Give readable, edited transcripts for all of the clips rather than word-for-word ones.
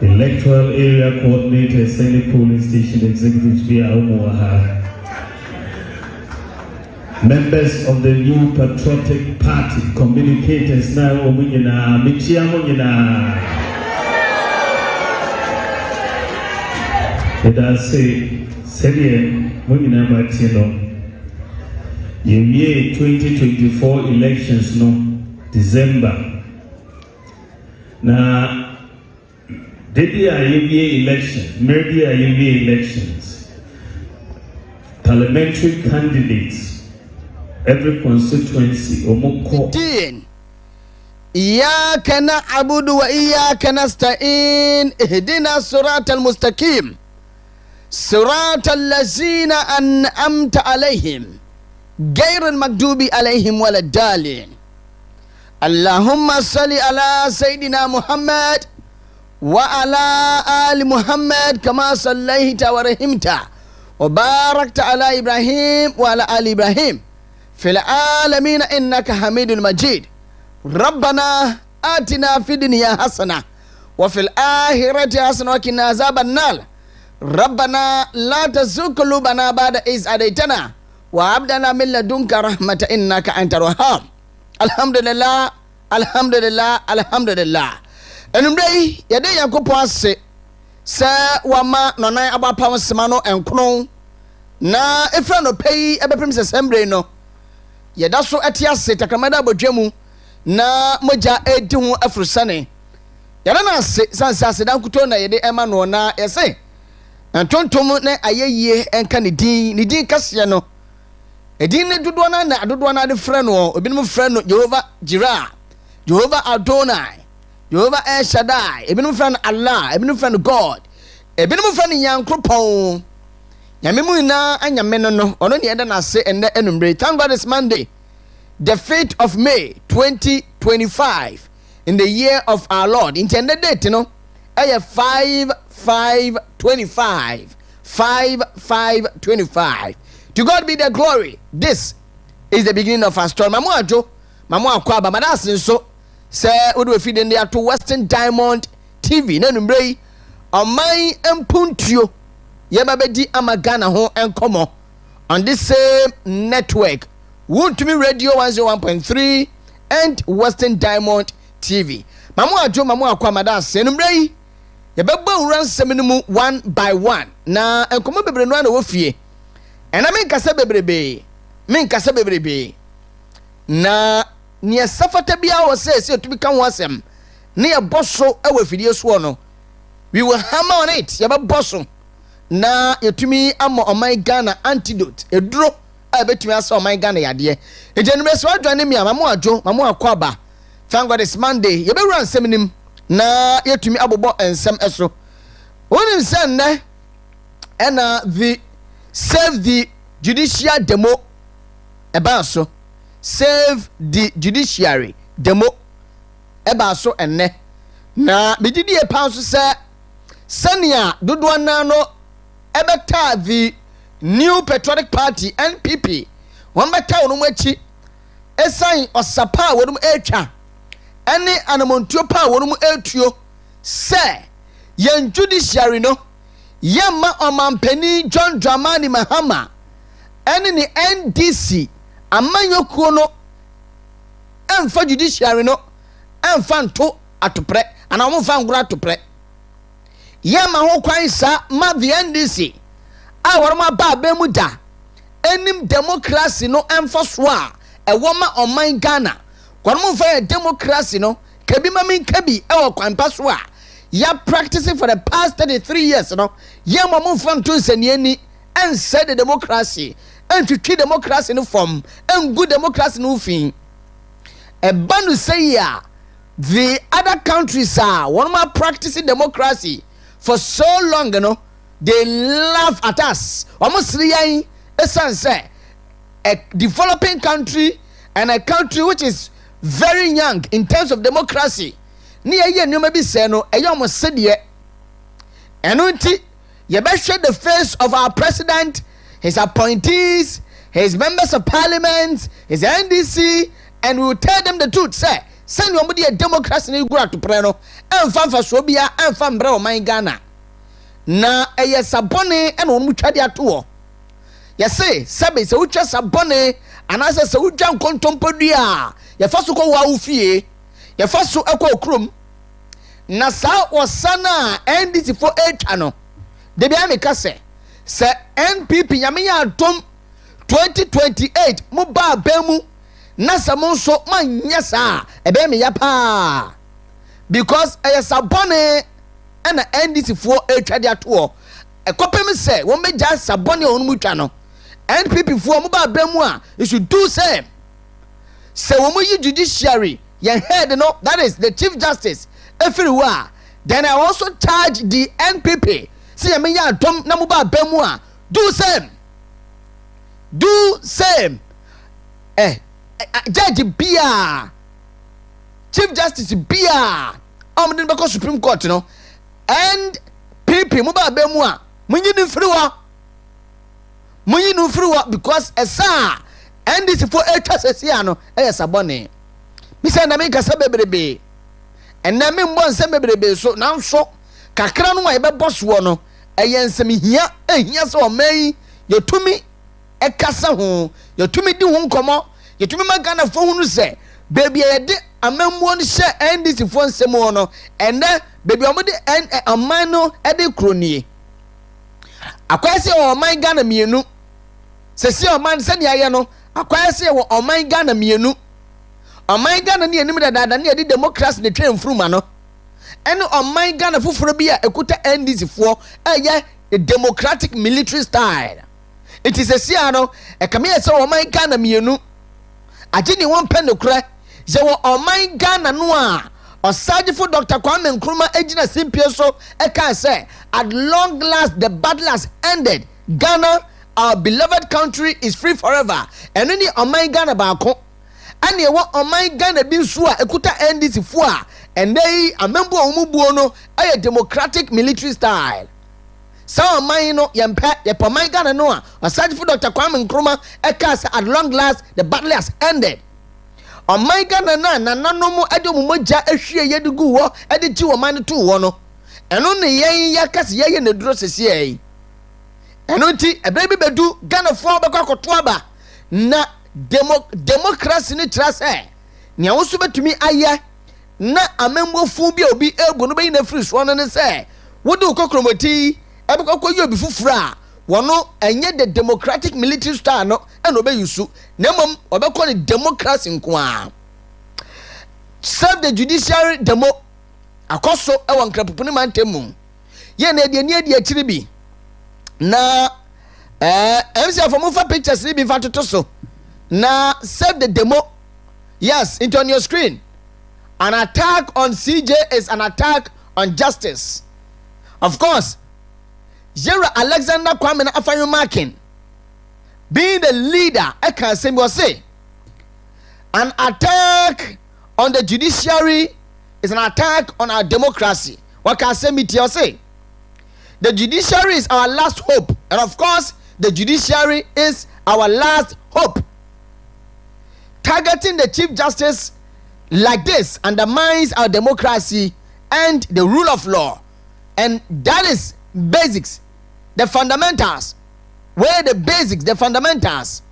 Electoral area coordinators, any polling station executives, members of the new patriotic party, communicators now, and I say, year 2024 elections, no, December. Now, maybe elections, parliamentary candidates, every constituency, Omoko. إياك نعبد وإياك نستعين اهدنا الصراط المستقيم صراط الذين أنعمت عليهم غير المغضوب عليهم ولا الضالين اللهم صل على سيدنا محمد وعلى آل محمد كما صليت ورحمت وباركت على إبراهيم وعلى آل إبراهيم في العالمين إنك حميد مجيد ربنا آتنا في الدنيا حسنة وفي الآخرة حسنة وقنا عذاب النار ربنا لا تزغ قلوبنا بعد إذ هديتنا وهب لنا من لدنك رحمة إنك أنت الوهاب الحمد لله الحمد لله الحمد لله enumrei yede yakopon ase se wama nonan abapa nsema no enkono na efra no pei ebepem se sembre no yeda so ete ase takamada abodwemu na moja edi ho afrusane yeda na ase sansa ase dan kuto na yede ema no na yese tontom na ayeye enka ne din kase no edin ne dodo na de frɛ no obinom frɛ no Jehovah Jireh Jehovah Adonai Jehovah El Shaddai ebinom frɛ no Allah ebinom frɛ no God ebinom frɛ no Nyankopɔn nyame mu na anyame no ono ne yeda na ase enne enumbre. Thank God it's Monday, the 5th of May 2025 in the year of our Lord. Intended date no 5/5/25. To God be the glory. This is the beginning of our story. Mamu akwaba madase so say we do feed in there to Western Diamond TV na numbre Oman Mpuntuo yebabedi amagana ho enkomo on this same network. Want to me radio 101.3 and Western Diamond TV. Mamu akwa madase numbre yebeba uransem mu one by one na enkomo bebre no na wo fie. Ena men kasa bebrebe na ne safata bia wo se otumi kan wasem na ye boso ewa fidie so no we will hammer on it ye ba boso na yetumi amo Oman Ghana antidote eduro a betumi asa Oman Ghana yade ejenime so adwane mi amamu akwaba. Thank God it's Monday ye be ru ansem nim na yetumi abobo ensem eso wonim se nne ena the Save the judicial demo ebaso. Save the judiciary demo ebaso enne na bididi e panso se senia dodo na no ebeta the new patriotic party NPP won beta wonu machi esan osapa wonu etwa ene anamontuo pa wonu etuo se yen judiciary no Yama Omampeni John Dramani Mahama ene ni NDC amanyokuo no emfa judiciary no emfa nto atopre ana omfa ngura atopre Yama ho kwan sa ma the NDC a woroma ba ba mu da enim democracy no emfa so a ewoma Oman Ghana kwanum fa democracy no kabi mamin kabi ewo kwan pa so a ya practicing for the past 33 years no ya mama from to seniani and said the democracy and to treat democracy no form and good democracy no fin e banu say ya the other countries are one more practicing democracy for so long no they laugh at us almost riyan esan say a developing country and a country which is very young in terms of democracy ni ye nyoma bi se no eyom sede eno nti ye be hwe the face of our president, his appointees, his members of parliament, his NDC, and we will tell them the truth say send your body a democracy ni gura to preno emfa mfa so bia emfa mbre Oman Ghana na eye sabone e no mu twade ato ye say sabe se utwa sabone anase se utwa nkontompodua ye fa so ko wa ufie ye fa so ekọ okrom na sa osana NDC for 8 ano de bia me ka se NPP nyame ya atom 2028 mo ba bemu na samo so manya sa ebe me ya pa because eye sabone na NDC for atwade ato ekopem se won meja sabone onu mutwa no NPP for mo ba bemu a you should do same se wo mo yi judiciary your head no that is the chief justice everywhere then I also charge the NPP see me ya dom na mo ba bemu a do same judge bia chief justice bia omden beko supreme court no and PP mo ba bemu a munyi ni mfriwa because esa NDC for HSC ano sabone mi say na me kasa bebrebe and na me mbon se bebrebe so na nso kakra no wa be boss wo no ensem hia se o mai yotumi ekasa ho yotumi di ho nkomo yotumi magana fo hunu se baby e de amammo no she NDC fo nsem ho no ene baby omo de aman no e de kronie akwase o Oman Ghana mienu se si Oman se ne aye no akwase o Oman Ghana mienu Oman Ghana ne enim dada ne de democracy ne twem fruma no ene Oman Ghana foforo bi a ekuta NDC fo eye democratic military style it is a siano e kame ye se Oman Ghana mienu agini won pen no kra je wo Oman Ghana no a osagefo Dr. Kwame Nkrumah ejina simpio so e kan say at long last the battle has ended. Ghana, our beloved country, is free forever. And any Oman Ghana baako and ye wa Oman Ghana bi so a ekuta NDC fo a and they amembo omubuo no a democratic military style. So Oman no yempa ye Oman Ghana no a osagefo Dr. Kwame Nkrumah e kan say at long last the battle has ended. Oman Ghana na nanomo ade omumogya ahwie yedugu wo ade ti wo man to wo no eno ne yen yakase ye ne duro sese yi eno ti ebebi bedu Ghana fo bekokoto aba na democracy ni trase ne awoso betumi aye na amembofu bi obi ebu no be na free so no ne se wodu kokromoti ebekoko yi obi fufura wono enye the democratic military style no eno be yusu nemom obekọ the democracy nkoa serve the judiciary demo akoso ewa nkrapupuni mantemu ye na de ni adi akiri bi na MC afomufa pictures ni bi fatoto so na serve the demo yes into on your screen. An attack on CJ is an attack on justice. Of course, General Alexander Kwame Afanyo Markin, being the leader, I can say, an attack on the judiciary is an attack on our democracy. What can I say? The judiciary is our last hope. And of course, the judiciary is our last hope. Targeting the Chief Justice like this undermines our democracy and the rule of law. And that is basics. The fundamentals. Where the basics, the fundamentals.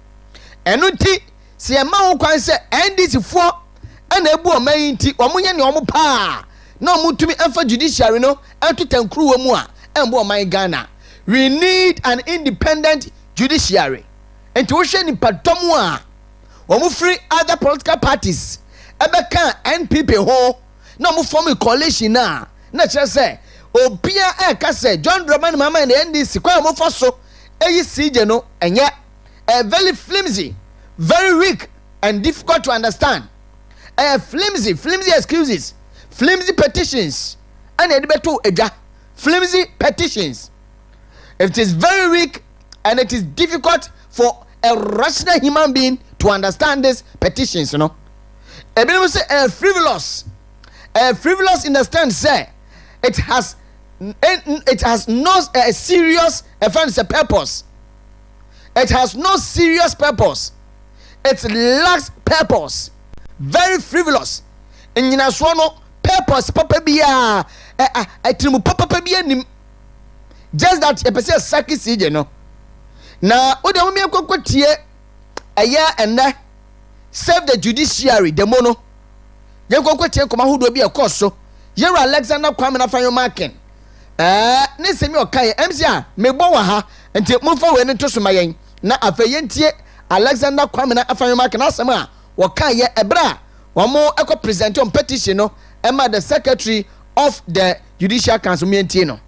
And uti si ema ukwan se NDC fo and ebu omayinti omunye ne omu pa na omutumi emfa judiciary no entu tankru wo mu a embo oman Ghana. We need an independent judiciary. Enti wo hwe ni padomu a omu free other political parties ebeka NPP ho na omu form a coalition na kire se obia eka se John Dramani Mahama na NDC kwa omu fo so eyi CJ no enye very flimsy, very weak and difficult to understand. Flimsy excuses, flimsy petitions, and flimsy petitions. It is very weak and it is difficult for a rational human being to understand these petitions, you know. People say frivolous in the sense say it has no serious purpose. It has no serious purpose. It lacks purpose. Very frivolous. nyina so no purpose papa bia atimu papa bia nim just that e pese saki CJ no na wo de mo me kokotie aya enne save the judiciary the mono ye kokotie koma hodo bi e koso Yero Alexander Kwame na fanyo marken ne semi okaye MC a mebo wa ha nti momfa we ne to so mayen na afeyentie Alexander Kwame na afanyo marken asem a wokaye ebra womo eko present on petition no ema the secretary of the Judicial Council mientie no.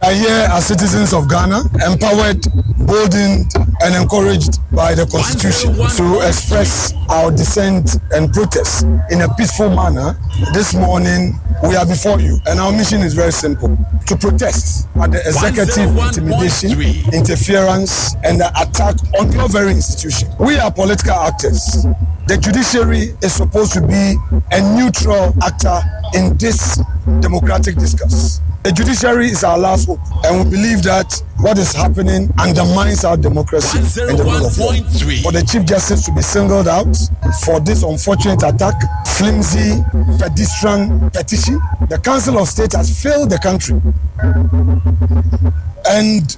are here as citizens of Ghana, empowered, boldened, and encouraged by the Constitution to express our dissent and protest in a peaceful manner. This morning, we are before you, and our mission is very simple: to protest at the executive intimidation, interference, and the attack on your very institution. We are political actors. The judiciary is supposed to be a neutral actor in this democratic discourse. The judiciary is our last hope, and we believe that what is happening undermines our democracy and the rule of law. For the Chief Justice to be singled out for this unfortunate attack, flimsy, pedestrian petition, the Council of State has failed the country. And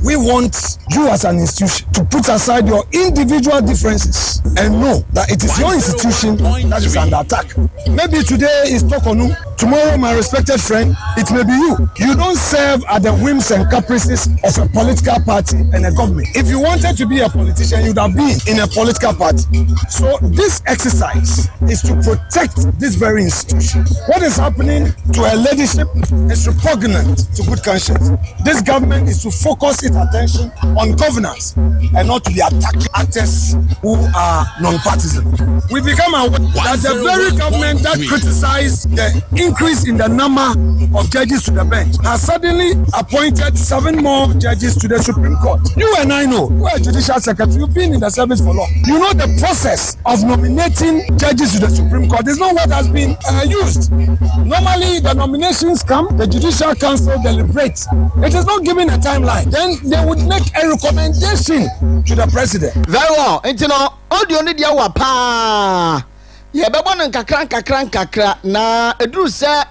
we want you as an institution to put aside your individual differences and know that it is your institution that is under attack. Maybe today is Tokonu, tomorrow my respected friend, it may be you. You don't serve at the whims and caprices of a political party and a government. If you wanted to be a politician, you would have been in a political party. So this exercise is to protect this very institution. What is happening to a leadership is repugnant to good conscience. This government is to focus its attention on governance and not to be attacking actors who are non-partisan. We become aware that the very government that criticized the increase in the number of judges to the bench has suddenly appointed 7 more judges to the Supreme Court. You and I know, you are Judicial Secretary, you've been in the service for long. You know the process of nominating judges to the Supreme Court is not what has been used. Normally, the nominations come, the Judicial Council deliberates. It is not given a timeline. Then they would make a recommendation to the president. Very well. And you know, all the only dia wa pa. Ye be bon kakra na eduru se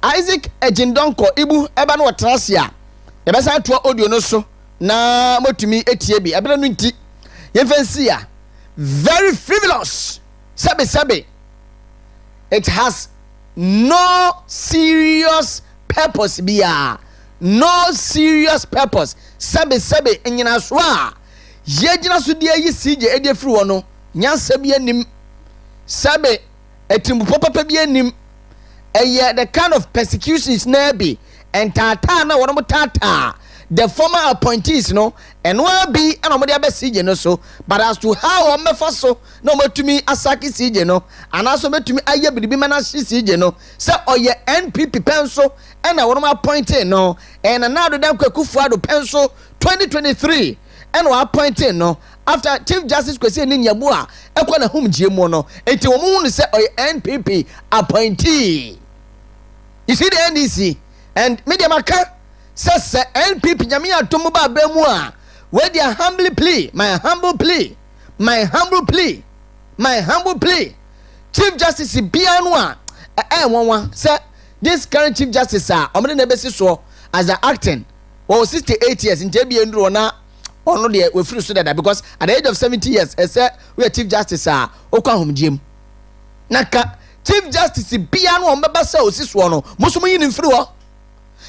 Isaac Ejindonko ibu eba no trasia. Ye be san to audio no so na motumi etie bi. Ebra no nti. Ye fancy ya. Very frivolous. Sabe. It has no serious purpose biya. No serious purpose. Sabe enyina so a yegyina so de ayi CJ ede firi wo no nyansa bi anim sabe etimbu papa bi anim the kind of persecutions na bi entata na wono tata the former appointees no eno abi na mo de aba CJ no so, but as to how o mefa so na mo tumi asaki CJ no anaso metumi aye bidibi mana CJ no se oye NPP penso ena wono appointed no and now the dem Kwakufuado penso 2023 and we appointed no after Chief Justice Kwesi Ninyabu a ekwa na home GM no enti wo mu say oye NPP appointee. You see the NDC and media maka says NPP nyame atom ba mu a where they humbly plea, my humble plea Chief Justice Bianwa say this current Chief Justice omre na besi so as an acting 68 years in JB Ndro na ono de we free so that because at the age of 70 years say we Chief Justice okwa hom gym naka Chief Justice Bianwa mbeba say osiso no musumu yin free ho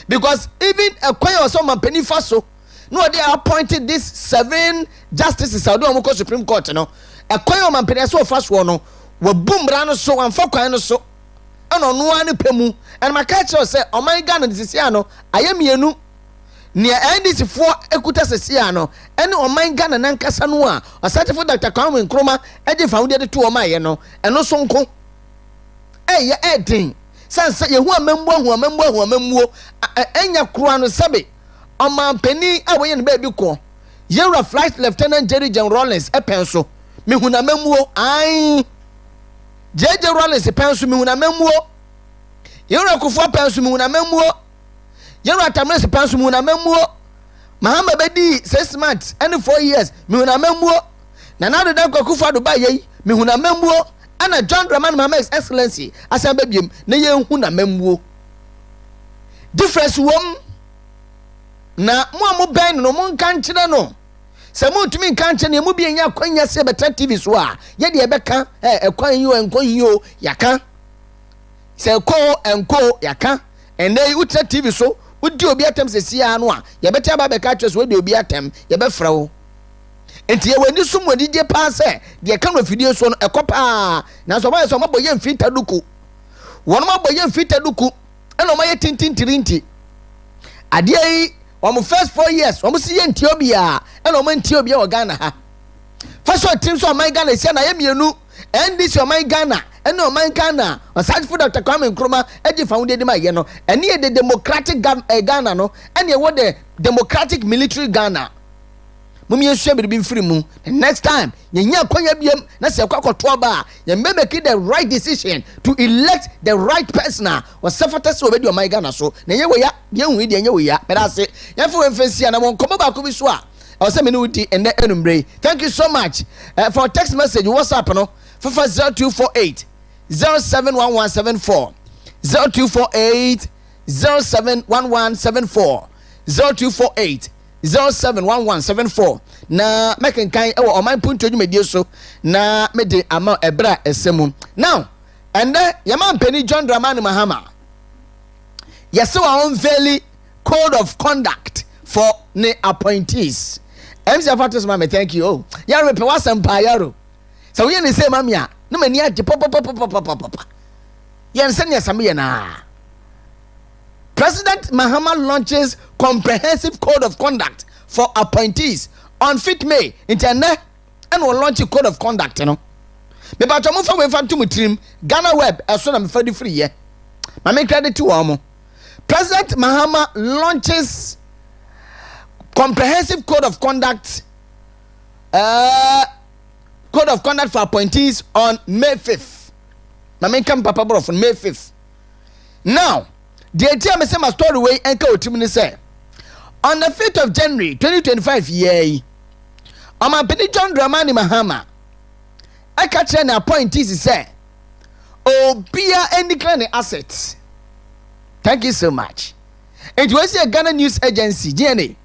because even a choir or some penny faso no they appointed this 7 justices out of the Supreme Court no a choir man penny so fast one no we boom brano so and for choir no so and on one pemu and my catcher say oh my God this is no I am yenu near NDC for ekuta sesiano and on my God and ankasa no a certificate Dr. Kwame Nkrumah e found the 2 o my no and no sonko eh thing sansa ye hu amembo enya kro no sabe Oman Penny awoye ne ba bi ko Yera Flight Lieutenant Jerry John Rollins penso me hu na memuo ai JJ Rollins penso me hu na memuo Yera Kufo penso me hu na memuo Yera Tamres penso me hu na memuo Mahama Bedi 6 months and 4 years me hu na memuo na na do Kufo do ba ye me hu na memuo ana John Dramani Mahama His Excellency asan babiem na yenhu na mammuo difference wom na mo ben no mo nka nkyere no se mo tumi nka nkyere ne mo bi enya kwanya se beta TV so a ye de ebeka ekwan yi o enkon yi o yaka se ko enko yaka ene utra TV so udi obi atem se sia no a ye beta ba beka twes we de obi atem ye be frɛ enti ye wani sum wadi die pa se de ka no video so no ekopa na so ba so mo boye mfita duku wono mo boye mfita duku eno mo ye tintintirinti ade yi omo first 4 years omo si ye ntiobia eno mo ntiobia o Ghana ha first team so my Ghana sia na ye mienu NDC o my Ghana eno my Ghana aside for Dr. Kwame Nkrumah eji founded ma ye no ene ye the democratic Ghana no ene ye wo the democratic military Ghana mummy ensure be free mu next time yenya kwanya biem na se kwakoto ba ye make the right decision to elect the right person or sufferters obedi o my Ghana so na ye we ya ye hu de ye we ya but ase ye fo emfesia na mon komo ba ko bi so a o se me no di ende enumbre. Thank you so much for text message WhatsApp no 0248 071174 0248 071174 0248 071174 na mekenkan e wo Oman Mpuntuo dwumadie so na mede ama ebra esemu now and yama mpani John Dramani Mahama yes wa unveil code of conduct for ne appointees MC Afatos mama thank you oh yaro pe wasampa yaro so we ne say mamia no mani age pop yen se ne samye na President Mahama launches comprehensive code of conduct for appointees on 5th May. Internet and will launch a code of conduct. You know, me ba chomo fa we fa to mutrim Ghana web eso na me fa di free ye. Ma me credit to omo. President Mahama launches comprehensive code of conduct for appointees on May 5th. Ma me come papa bro from May 5th. Now the idea me say my story way enka otimi say on the 5th of January 2025 year Oman Mpuntuo John Dramani Mahama aka chere na appointees say obia declare assets. Thank you so much. It was a Ghana News Agency GNA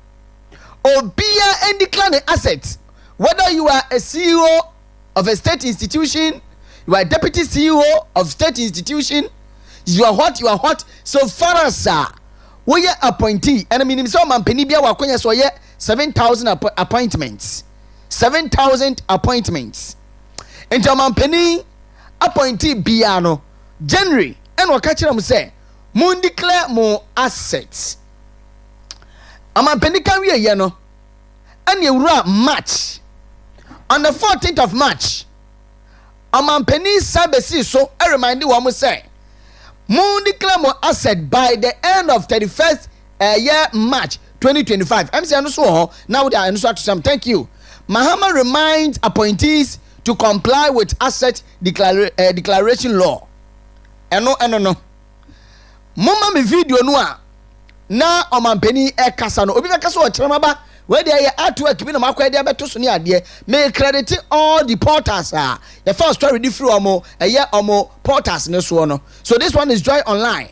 obia declare assets, whether you are a CEO of a state institution, you are a deputy CEO of state institution, you are what so far as we are appointee and I mean so man penibia wa kwanya so ye 7,000 appointments 7,000 appointments enti man peni appointee bia no January and waka kire mu say mun declare mo assets man peni kan wie ye no and ewura March on the 14th of March man peni sabesi so I remind you what say Moon declare more asset by the end of 31st year March 2025. I'm saying so now they are to some. Thank you. Mahama reminds appointees to comply with asset declaration law. No. Mama me video no na Oman Mpuntuo e kasa no obi be kasa Okyeremaba where they are at work bi na makwa dey abeto so ne ade me credit all the portals the first story di free omo portals ne so no. So this one is Joy Online.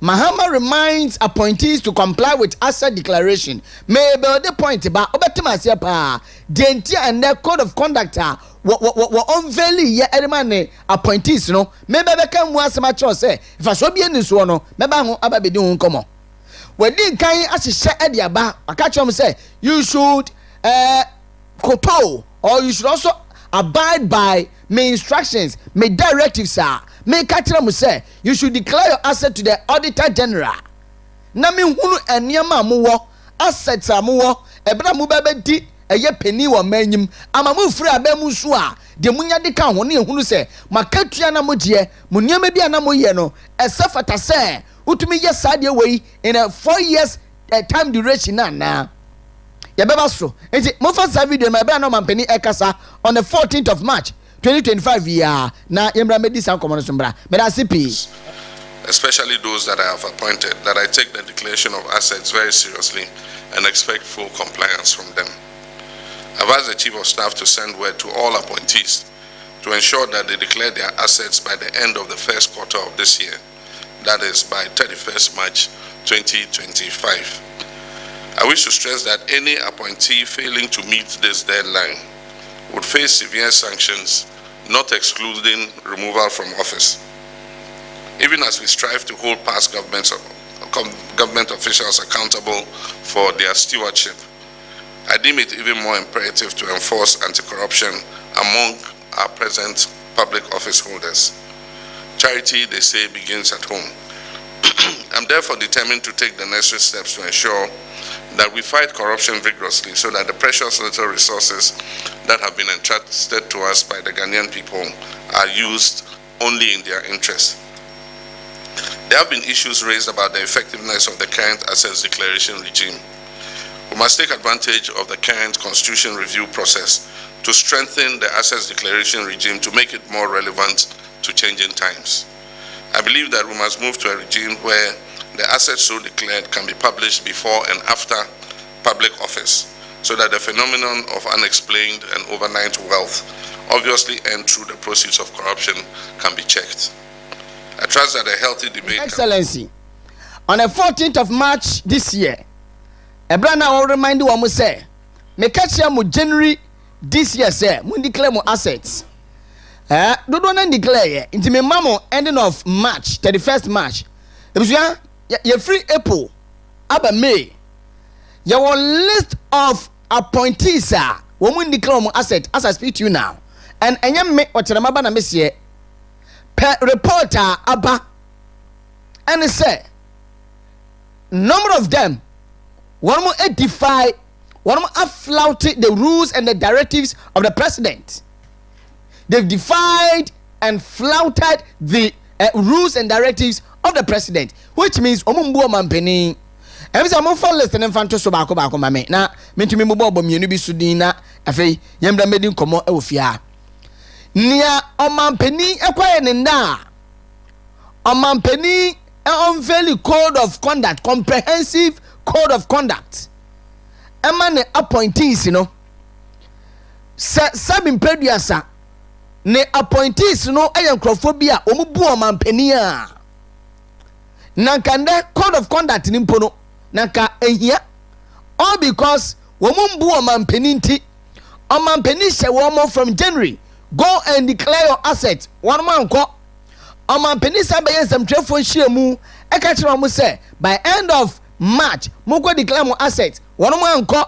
Mahama reminds appointees to comply with asset declaration. Maybe the point about obetima sia pa dentia and the code of conduct what unveil ye edemane appointees no maybe be kan mu asema cho say if aso bi eni so no maybe ho ababedi ho nkomo wedi kan asihye ede aba aka chom say you should koto or you should also abide by my instructions, my directives me catch them say you should declare your asset to the auditor general. Na me hunu eniama muwo assets amuwo ebra mu babedi eye penny wo manyim ama mu free abamu so a de munya de ka ho ne hunu say makatua na moje munyama bia na moye no esafata say utumi ye sade we in a 4 years time duration na ya beba so enti mo fa sa video my brother no mampeni ekasa on the 14th of March 2025 year na yemra medisa komo so mbra me da CP, especially those that I have appointed, that I take the declaration of assets very seriously and expect full compliance from them. I've asked the Chief of Staff to send word to all appointees to ensure that they declare their assets by the end of the first quarter of this year, that is by 31st March 2025. I wish to stress that any appointee failing to meet this deadline would face severe sanctions, not excluding removal from office. Even as we strive to hold past government officials accountable for their stewardship, I deem it even more imperative to enforce anti-corruption among our present public office holders. Charity, they say, begins at home. I'm therefore determined to take the necessary steps to ensure that we fight corruption vigorously so that the precious little resources that have been entrusted to us by the Ghanaian people are used only in their interest. There have been issues raised about the effectiveness of the current assets declaration regime. We must take advantage of the current constitution review process to strengthen the assets declaration regime to make it more relevant to changing times. I believe that we must move to a regime where the assets so declared can be published before and after public office, so that the phenomenon of unexplained and overnight wealth, obviously earned through the proceeds of corruption, can be checked. I trust that a healthy debate... Excellency, on the 14th of March this year, Ebrana will remind you what say, me catch you January this year, say, we declare more assets. Do not declare into me mamo ending of March, 31st March. You free April, Aba May. Your list of appointees are when we declare more asset as I speak to you now. And I am Okyeremaba na Messie per reporter Aba and say number of them one more defy, one more flouted the rules and the directives of the president. They've defied and flouted the rules and directives of the president, which means Oman Mpuntuo. Every time I fall listen and fan to so back mame. Na me to me mobile mienu bi sudina afei yemda medin komo e ofia. Nia Oman Mpuntuo ekwaye nda. Oman Mpuntuo unveil code of conduct, comprehensive code of conduct. Emane appointees, you know. Sabin producer ne appointees no eyankrofobia omubu Oman Mpuntuo. Nankande code of conduct ni mpono nanka ehia all because womumbu Oman Mpuntuo Oman Mpuntuo she womo from January go and declare your asset one man ko Oman Mpuntuo sabaye samtrefo hyiamu e ka kire mo say by end of March mo go declare mo asset one man ko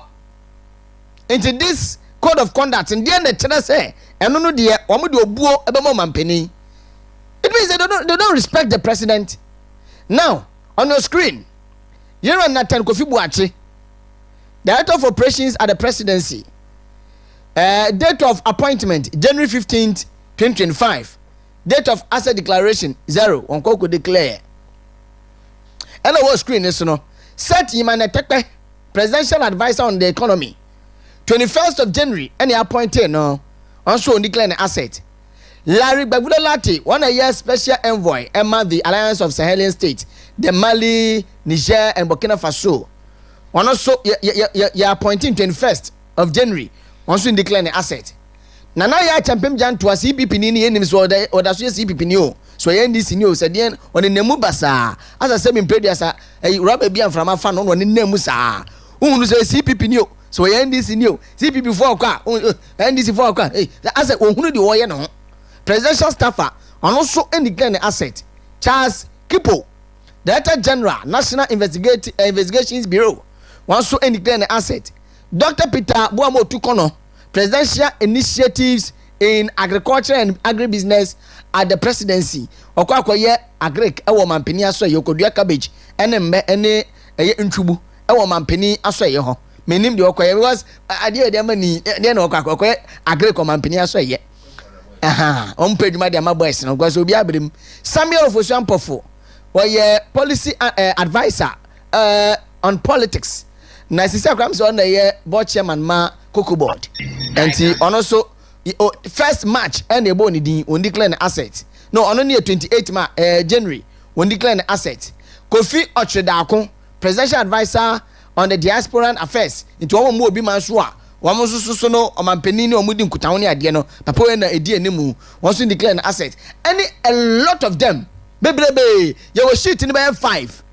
into this code of conduct and the kire say eno no de omo de obuo ebe mo Oman Mpuntuo. It means they don't respect the president. Now, on your screen, you're on Nathan Kofi Boakye, Director of Operations at the Presidency. Date of appointment, January 15th, 2025. Date of asset declaration, 0. On Koko declare. And on screen is no. Set Yimane Tekpe, Presidential Advisor on the Economy. 21st of January, any appointed no. Also declare an asset. Larry Bagudalati, 1 year special envoy, Emma the Alliance of Sahelian States, the Mali, Niger, and Burkina Faso. One also you appointing 21st of January. Also declare an asset. Nana ya champion jan to a CPP nini enemies or the CPP new. So you this new said then on the Nemubasa. As I said in previous a rubber beer from a fan on the Nemusa. Who say CPP new. So you this new CPP 4 car and this 4 car. Hey, the asset who do you know? Presidential staffer and also declare the asset. Charles Kipo, Director General, National Investigations Bureau, also declare the asset. Dr. Peter Buamo Tukono, Presidential Initiatives in Agriculture and Agribusiness at the Presidency. Okwakoye agric e Oman Mpuntuo aso ye okodua cabbage ene ene eye ntrubu e Oman Mpuntuo aso ye ho. Menim de okoye because ade de mani de na okwakoye agric Oman Mpuntuo aso ye. On page my dear boys, no, because we be Samuel Ofosuampofo, or policy advisor on politics. Nasisa Grams on the board chairman ma Cocoa board. And he also first March and the boni di on declare asset. No, on only 28 January when declare asset. Kofi Okyeremaba, presidential advisor on the diaspora affairs into our more be mansua. wɔn so no ɔmampanin ne wɔn di nkutaho ne adeɛ no papa wei na edi animu wɔn so declare an asset ɛne a lot of them bebrebe yɛwɔ sheet ne bɛyɛ 5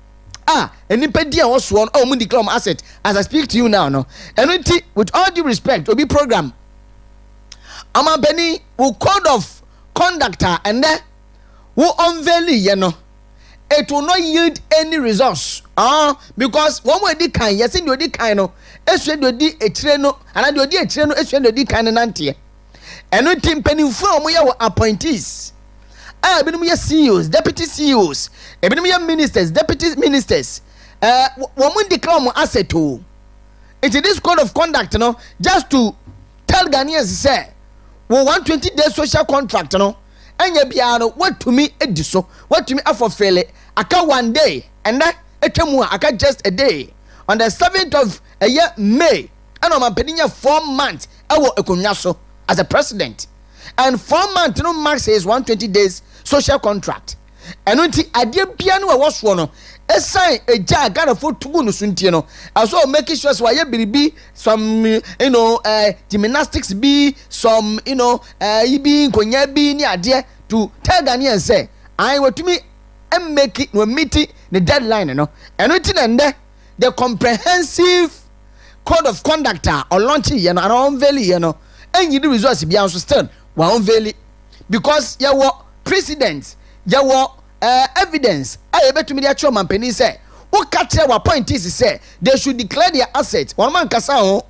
nipa di a wɔsoɔ no wɔn declare wɔn asset as I speak to you now no ɛno nti with all due respect obi program ɔmampanin wo code of conduct and then wo unveil yɛ no it will not yield any results because one way di kan yes in di kan no esue di etire no ana di etire no esue di kan nante eno team penifo omo ye appointees ebinim ye CEOs deputy CEOs ebinim ye ministers deputy ministers women declare mo asset o it is this code of conduct no just to tell Ghanaians say we 120 days social contract no anya bia no what to me ediso what to me afofele aka one day and that aka just a day on the 7th of a year May and on my 4 months ewo ekonwa so as a president and 4 months no max is 120 days social contract and unti ade bia no wo so no esan eja Ghana for tugu no suntie no also make sure so ye biribi some gymnastics be some ibi nkonya bi ni ade to tell Ghanaians say I want to me and make it no meeting the deadline and written the comprehensive code of conduct or launching and unveil and you do results be still one unveil because you were precedents you were evidence I bet to me that your company say what catch our point is say they should declare their assets one man kasa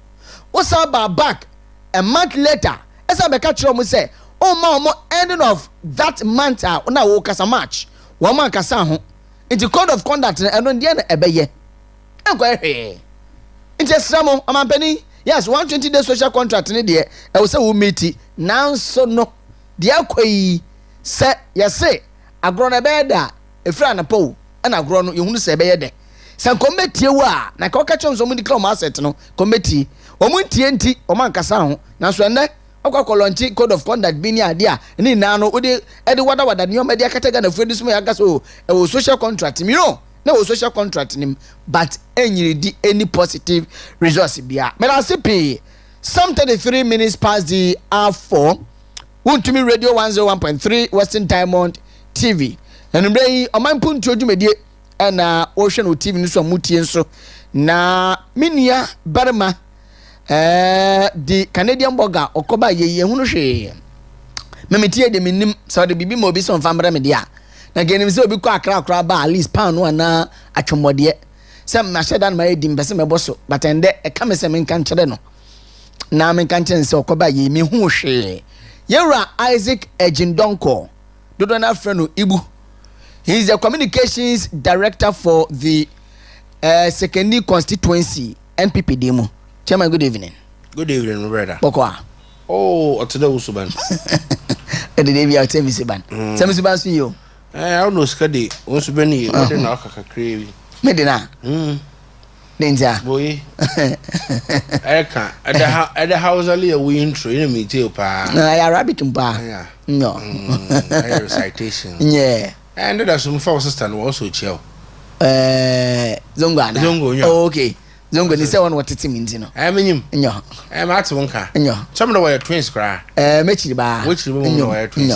what's about back a month later as I catch you say ending of that month na wo kasa match one man kasa ho into code of conduct and on the end ebeye enko into samo amampani yes 120 days social contract ni de e wo say wo meet now so no de akoyi se yese agro na beda efra na po na agro no yehunu se ebeye de san committee wa na ka ka chonso mu declare ma asset no committee o mu ntie nti o man kasa ho na so ene okwakolonchi code of conduct bi ni ade a ni na no ode wada ni o me dia katega na fuedi sumo ya gas o social contract mi no na o social contract nim but enyiri di any positive results bia me na sipi some 33 minutes past the hour 4 Wontumi radio 101.3 Western Diamond TV enumre yi Oman Mpuntuo dwumedie na o hwe no TV no so amutie nso na minia barma the Canadian burger okoba ye hunu hwe memetie de minim so de bibi mo bi so mfamra me dia na genim se obi kɔ Accra ba at least pound no na atwomode se ma hyedan ma edi mbese meboso but ende e ka me se me kan kyere no na me kan kyere se okoba ye me hu hwe yera Isaac Ejindonko dodo na freno Ibu. He is the communications director for the secondary constituency NPP demo. Chairman, good evening. Good evening, brother. Bokwa. Oh, today Usuban. The day we are telling Siban. Tell me Siban see you. I don't know skadi. Usubani, what the knock a craving. Medina. Ninja. Boy. I can't. At the house only a win train me too, pa. No, I rabbit and pa. Yeah. No. Recitation. Yeah. And there's some first sister also chill. Zongwana. Zongo, yeah. Oh, okay. Zongo ni say one what it means, you know. I mean him. Nyo. I'm at one car. Nyo. Some of the way twins cry. Mechi ba. Which the woman were twins.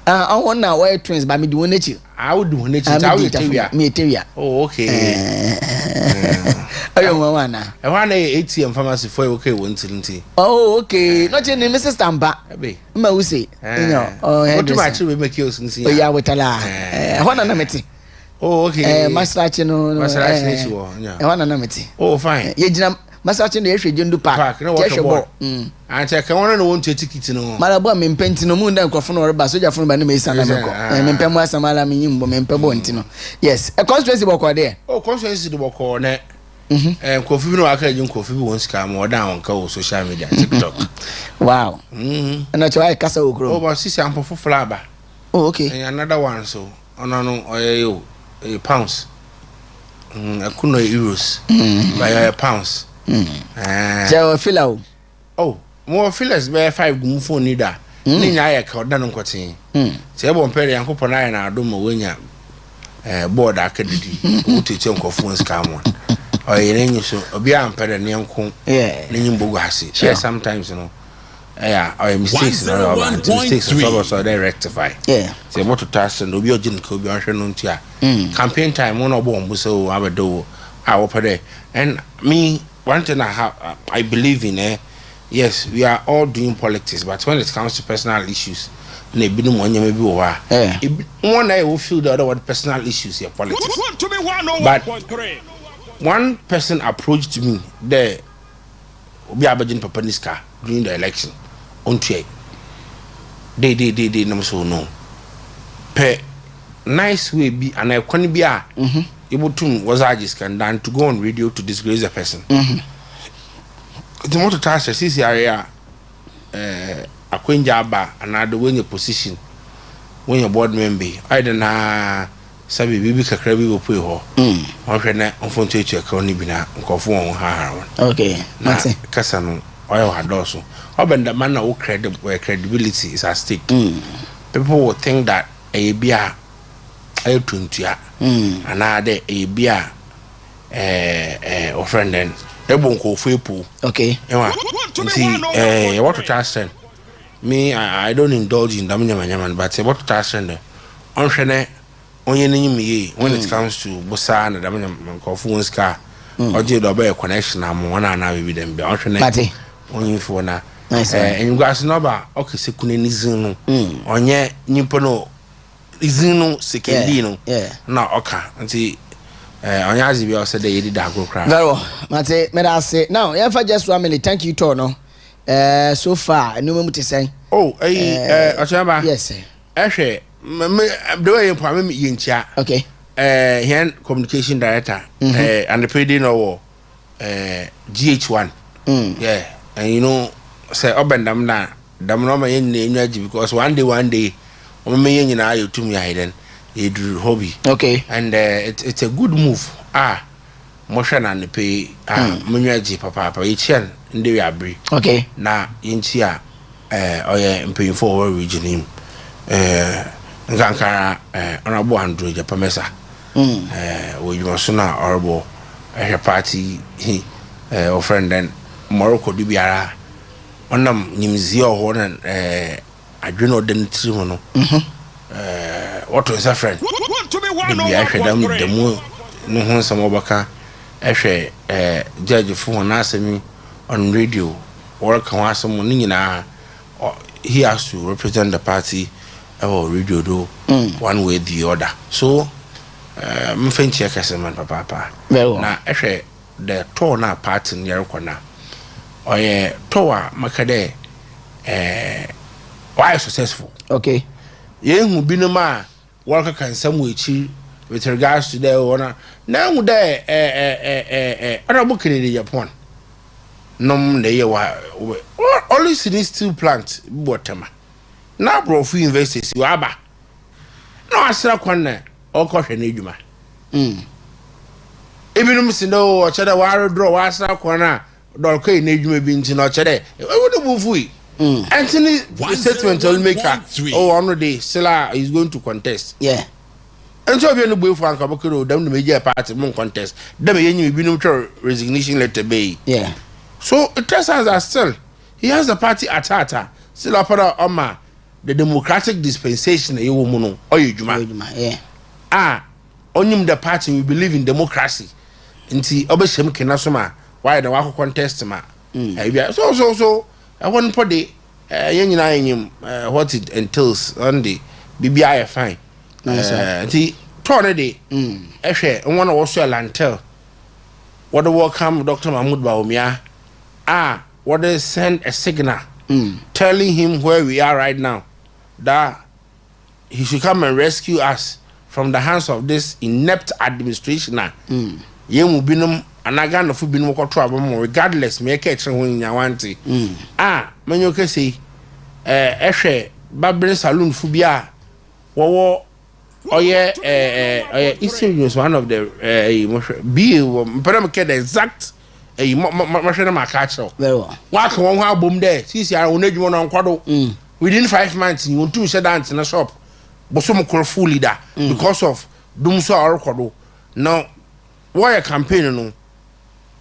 I want now why twins by me doing it. I would do it. I will tell you. Me tell you. Oh, okay. Ayo mwana. I want a ATM pharmacy for okay one tilty. Oh, okay. Not your name, Mrs. Stampa. Ma we say. What do I actually make you since? Oh, yeah, with ala. I want to know. Oh, okay. Masrachi no. Masrachi no. Yeah. I want to know. Oh, fine. Ye jina Masrachi no ehwe jundu park. No what. And check I want to want to ticket no. Malabo me mpenti no mu nda nkrofo no reba soja funu ba no me sana meko. Me mpemu asamala me nyimbo me mpebo ntino. Yes, a constituency boko there. Oh, constituency the boko na. Kofi bi no aka ejun kofi bi won sika mo da won ka o social media TikTok. Wow. Na chwa kasa okro. Oh, but sisi ampo fufula ba. Oh, okay. And another one so. No oyo pounds. Akuno euros. By pounds. Jawo fila. Oh, more fillers by 5 gum phone nida. Ni nya ya ka oda no nkotin. Se ebo mpere yankopɔ na na adom wenya board akadidi. Wo tete nkofo nsika mo. or in so obi ampere ne nko yeah ne nyimbo hase sometimes you know or mistakes so they rectify say what to task and obi ogin ko obi ahwe no ntia campaign time one obo ombo so abedo opere and me one thing I believe in yes we are all doing politics but when it comes to personal issues na ebi no monye maybe o wa one I will feel the other one personal issues here politics but one person approached me there obi abagin papa niska during the election on tray they no so no pe nice way be and I can be able to was can dan to go on radio to disgrace a person the motor task is area akwenja aba another when your position when your board member I don't know sabi bibi kakra bi opoi ho ohwe na onfonto etu aka oni bi na nkofo won ha okay mate kasa no oyo hadoso obenda man na credibility is at stake people will think that a bia ayo tuntua anade a bia friend then ebon ko fepu okay ewa see what to trust me I don't indulge in damnyama but what to trust onhwe onye nyimi when it comes to bosa na damnya nkofo won ska oje do be connection am wona na be dem be onhwe mate onye fo na en gas no ba okese kuneni zinu onye nyipo no izinu sekendi no na oka nti onye azi bi o se de yedi da agro kra very well mate me da say now you for just 1 minute thank you to no so far no me say Okyeremaba yes sir ehwe the way you put me in chat okay here communication director and the PD no GH1 yeah and you know say obendam na dam no ma yen nyaji because one day o me yen nyina ayo tumi hiden e do hobby okay and it's a good move mo hwe na ne pe mo nyaji papa e chen ndi we abri okay na yinchi oye mpanyfo region ngankara honorable Andrew Japamesa we you so na honorable party o friend then Morocco du biara onam nyimzi ho na adweno den trim no what is a friend we are them demo no ho some obaka ehwe judge fu na asemi on radio or kan asem no nyina he has to represent the party or radio do one way or the other so mfenchi akaseman papa na ehwe the tour na party ne rekona oye tour makade why successful okay yehu binuma work kan samwechi with regards to the owner na hu there honorable Kennedy Japan nom na ye wa only sini steel plant botema na brofu investors wa aba na asra kwanna okohwe na edwuma ebinum sindo o chede wa draw wa asra kwanna dolkai na edwuma bi nti na chede e wodo bufu yi Anthony statement will make on the Silla is going to contest. Yeah. And so we no boy for Uncle Bokero, them the major party mon contest. Them you be resignation letter bay. Yeah. So it tells us that still he has the party atata. Still up on the democratic dispensation you woman or you juma. Yeah. On him the party we believe in democracy. Nti obeshem kenasoma why the wako contest ma. So I want to put the what it entails on the BBI fine. The turn day, and one also a lantel. What the welcome Dr. Mahmoud Baumia? What they send a signal telling him where we are right now, that he should come and rescue us from the hands of this inept administration. Yemu binum anaga no fu binu ko to abom regardless me ka kire ho nya wanti manyo ka sei ehwe babre saloon fu bia wo oye is one of the be mpere ke the exact machine ma ka kire very well wa ka won ho abom there sisi ara onadwuma no nkwado within 5 months you want to shut down in a shop bosom call full leader because of dum so or kwado now why a campaign no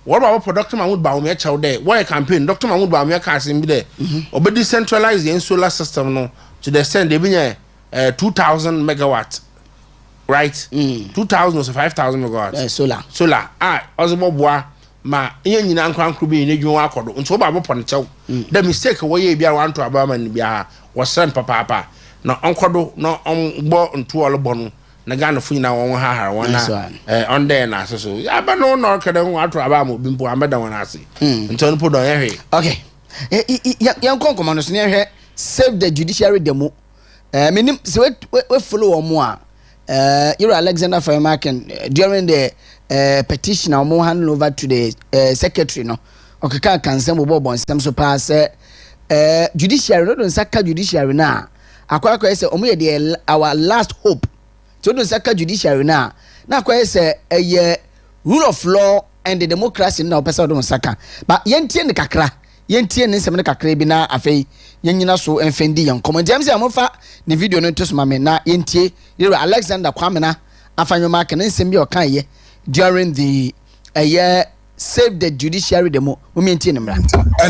what about Dr. Mahmoud Baumia Chow there? Why a campaign? Dr. Mahmoud Baumia casting be there. Or be decentralize the solar system no to the extent they be 2,000 megawatt. Right? 2,000 or 5,000 megawatts. Solar. Also boy ma yen nyina nkwan kru bi ne dwon akodo nso ba bopon chew the mistake wo ye bia wan to abama ne bia wo send papa na onkodo na onbo ntu olobo no na Ghana fu nyina won ha wona on there na so ya ba no no kada hu ato abama obi mpo ameda won ase nto no podo ye hwe okay yan konkomo no so ne hwe save the judiciary demo menim se we follow wo mo a you're Alexander Fayemaken during the petition or hand over to the secretary no okay can some bobo some so pass judiciary no don saka judiciary na akwa say omo ye our last hope to don saka judiciary na akwa say rule of law and the democracy na opesa don saka but yentie ne kakra yentie ne nsem ne kakra bi na afei yenyina so enfendi yan comment am say amofa ne video no to so mame na yentie you're Alexander Kwamena afanyoma kan nsem bi o kan ye during the save the judiciary demo and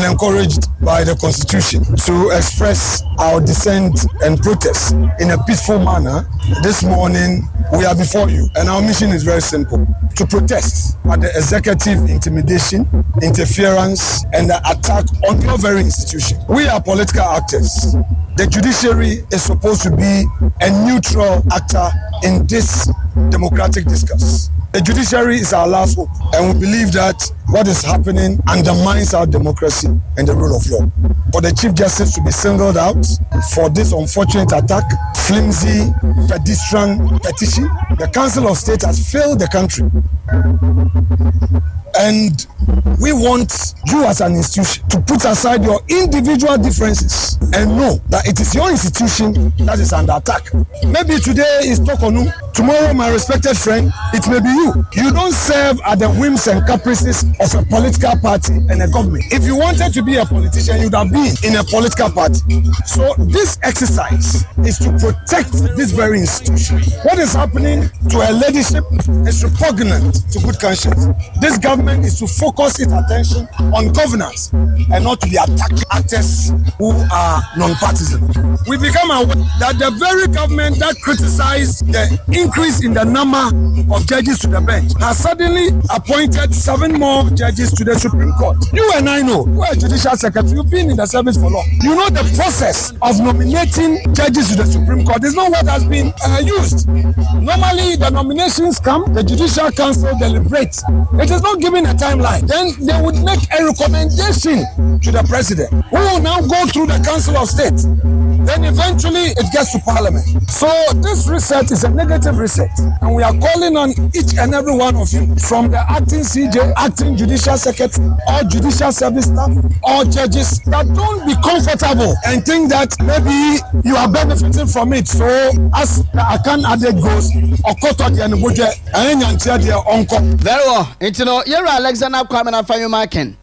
encouraged by the constitution to express our dissent and protest in a peaceful manner. This morning we are before you and our mission is very simple: to protest at the executive intimidation, interference and the attack on your very institution. We are political actors. The judiciary is supposed to be a neutral actor in this democratic discourse. The judiciary is our last hope, and we believe that what is happening undermines our democracy and the rule of law. For the Chief Justice to be singled out for this unfortunate attack, flimsy, pedestrian petition, the Council of State has failed the country. And we want you as an institution to put aside your individual differences and know that it is your institution that is under attack. Maybe today is Tokonu, tomorrow my respected friend, it may be you. You don't serve at the whims and caprices of a political party and a government. If you wanted to be a politician, you would have been in a political party. So this exercise is to protect this very institution. What is happening to a leadership is repugnant to good conscience. This government is to focus its attention on governance and not to be attacking actors who are non-partisan. We become aware that the very government that criticized the increase in the number of judges to the bench has suddenly appointed 7 more judges to the Supreme Court. You and I know, you are a judicial secretary, you've been in the service for long. You know the process of nominating judges to the Supreme Court is not what has been used. Normally, the nominations come, the Judicial Council deliberates. It is not given a timeline. Then they would make a recommendation to the president, who will now go through the Council of State. Then eventually it gets to Parliament. So this reset is a negative reset, and we are calling on each and every one of you, from the acting CJ, acting judicial secretary, or judicial service staff, or judges, that don't be comfortable and think that maybe you are benefiting from it. So as the Akan adage goes, very well. You're Alexander Kwamena Fayemaken,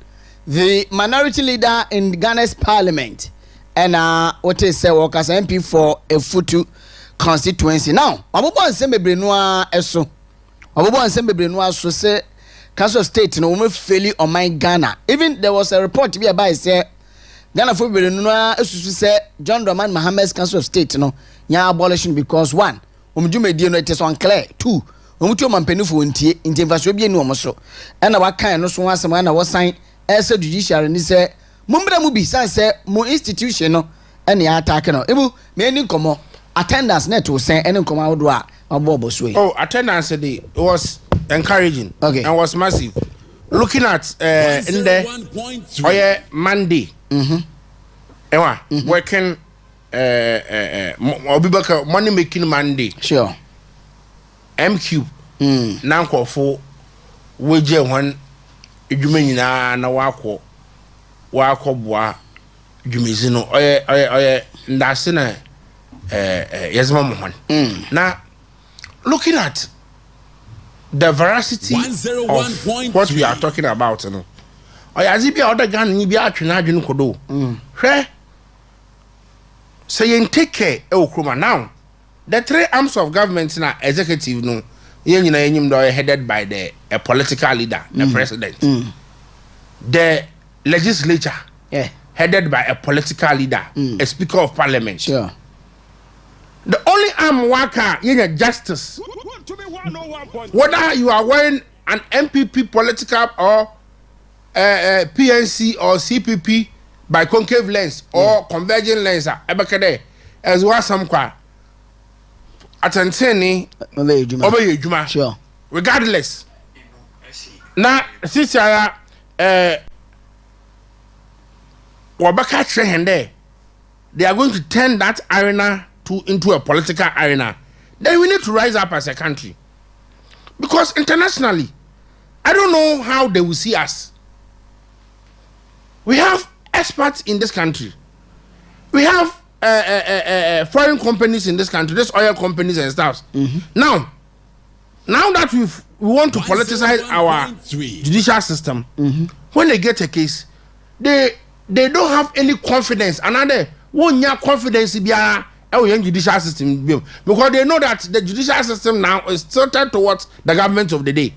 the minority leader in Ghana's parliament, and what is workers MP for a Futu constituency. Now, Abubu and Sembe Noa Eso, Abubu and Sembe Noa so say Council of State no we fairly on my Ghana. Even there was a report to be about say Ghana for Noa Eso say John Dramani Mahamad's Council of State no nya abolition because 1 umjume no it is unclear, 2 umutu mampenifu ntie intimfaso bi enu omoso na wakan no so asem na wo sign ese judiciary ni se mumbra mu bi san se mu institution no ene attack no ebu me ni komo attendance net wo sen ene komo awodo a obobo so yi. Oh, attendance day was encouraging, okay, and was massive. Looking at in the Monday ewa working obibaka money making Monday, sure, MQ na nkofo weje hwan edwuma nyina na wakọ boa dwumezi no oye ndase na yezema mo hwan na looking at the veracity of what we are talking about no oye azibia other Ghana ni bia atwena adwene kodo hwe say you take care e okroma now. The 3 arms of government na executive no headed by the a political leader, the president. the legislature headed by a political leader, a speaker of parliament. Sure. The only arm worker in justice, whether you are wearing an MPP political or PNC or CPP by concave lens or converging lens, as well as some qua atentini obey Juma. Sure. Regardless. Now, since Wabaka train there, they are going to turn that arena into a political arena. Then we need to rise up as a country. Because internationally, I don't know how they will see us. We have experts in this country. We have foreign companies in this country, these oil companies and stuff. Now that we want to politicize our judicial system, when they get a case, they don't have any confidence. Another one year confidence in the judicial system, because they know that the judicial system now is tilted towards the government of the day.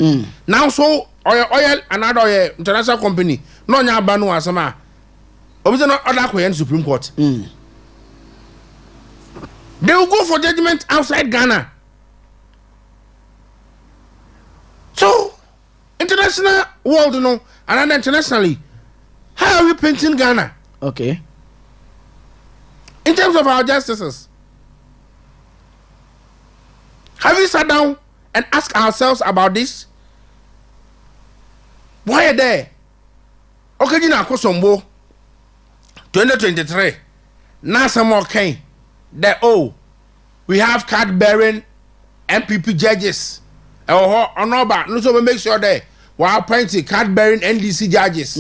Now, so oil another oil international company, no nya banu asama. Obviously not other Korean Supreme Court. They will go for judgment outside Ghana. So, international world, you know, and internationally, how are we painting Ghana? Okay. In terms of our justices, have we sat down and asked ourselves about this? Why are they? Okay, you know, 2023. Now some more came. That we have card bearing MPP judges. No, so we make sure that we are appointing card bearing NDC judges.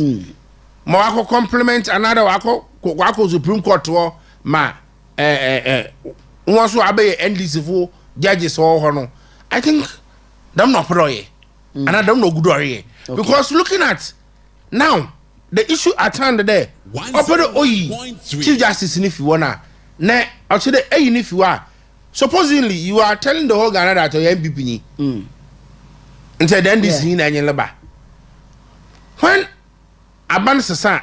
More compliment another wako Supreme Court to ma once we obey NDC for judges or no. I think them not pro and I don't know good because looking at now the issue at hand there. Chief Justice if you wanna ne actually if you are supposedly you are telling the whole Ghana that you MPP instead then this in any laba when Aban Sasa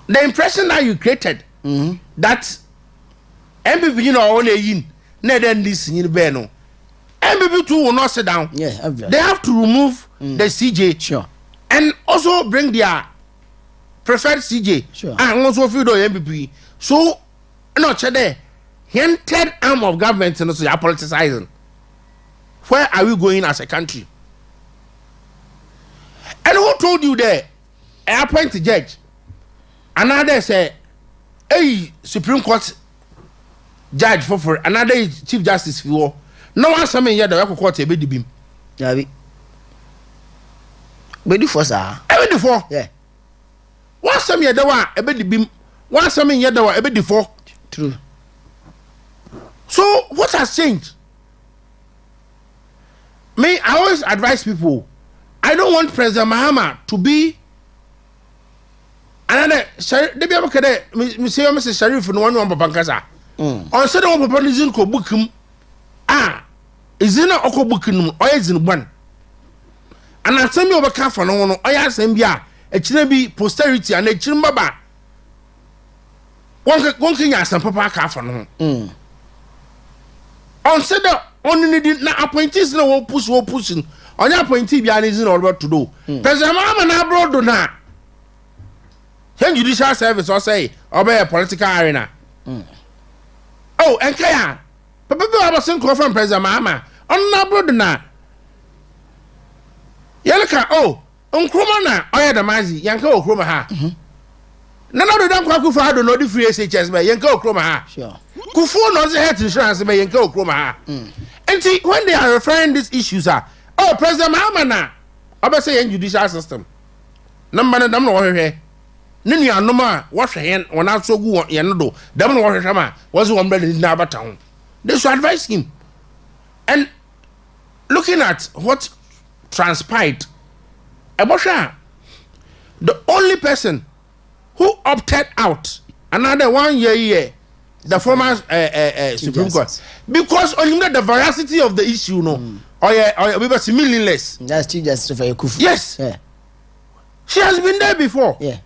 the impression that you created that MPP you know only in ne then this in Beno MPP too will not sit down. They have to remove the CJ. Sure. And also bring their preferred CJ. Sure. And also feel the MPP. So, no, the third arm of government and also they are politicizing. Where are we going as a country? And who told you there? I appoint a judge. Another say, hey, Supreme Court judge for another Chief Justice for no one summon here the record court a bit beam. But do for sir. Every before. Yeah. One some year there were a bit beam. One some year there were a bit before. True. So what has changed? Me, I always advise people. I don't want President Mahama to be another. They be able to me say Mr. Sharif no one papankasa. On said one papa nizin ko book him. Is in a oko book him or is in one. And I tell me over car for no one, I ask him, a be posterity and a chimbaba. One thing as some papa car for no. On said that only did not appointees no pushing. On your appointee behind is in order to do. President Mama now brought do now. Can judicial service or say, obey a political arena. Oh, and Kaya, Papa was sent from President Mama. On now brought now. Yelaka Nkrumah oya da mazi yanka Nkrumah ha na do dan kwaku fa do no di free SHS ba yanka Nkrumah ha sure kufu no the health insurance ba yanka Nkrumah ha enti when they are referring these issues President Mahama na obese yan judicial system number na dam no hwehwe ne nua nom a wohwe hen wona so gu yan do dam no hwehwe ma was one brother na abata ho they should advise him. And looking at what transpired, the only person who opted out, another 1 year, the former Supreme Court, because on the veracity of the issue, no, or we were meaningless. That's Chief Justice for Kufu. Yes. Yeah. She has been there before. Yeah.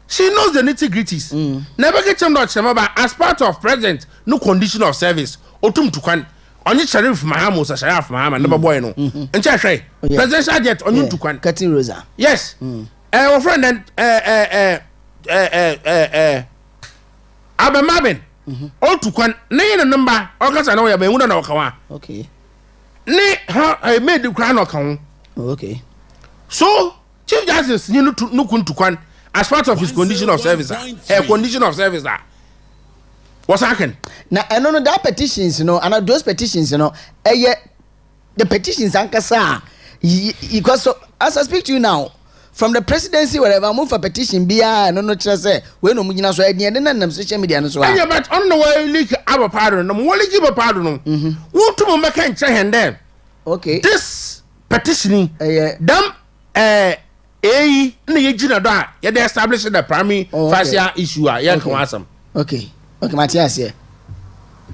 She knows the nitty-gritties. Never get him Okyeremaba as part of present no condition of service. Otum tukwan. Onye sheriff Mahamo sa sheriff Mahama never boy no. Enche hwe. Presidential jet onye tukwan. Cutting Rosa. Yes. Our friend Abemabin. All tukwan. Ne na number. Okasa na we be huna na okawa. Okay. Ne ha made the crown okan. Okay. So Chief Justice you no tukwan. As part of his condition of service, her condition of service, what's happening? Now, I don't know that petitions, and those petitions, the petitions, Ankasa, because so, as I speak to you now, from the presidency, whatever, I move for petition, I don't know what say, when no Mugina so idea, and then social media and so on. Yeah, but on the way, leak our pardon, no more give a pardon. What to make and check and then? Okay. This petitioning, them, ni yejina do a ye dey establish the primary facial issue a ye kan asam. Okay Matthias here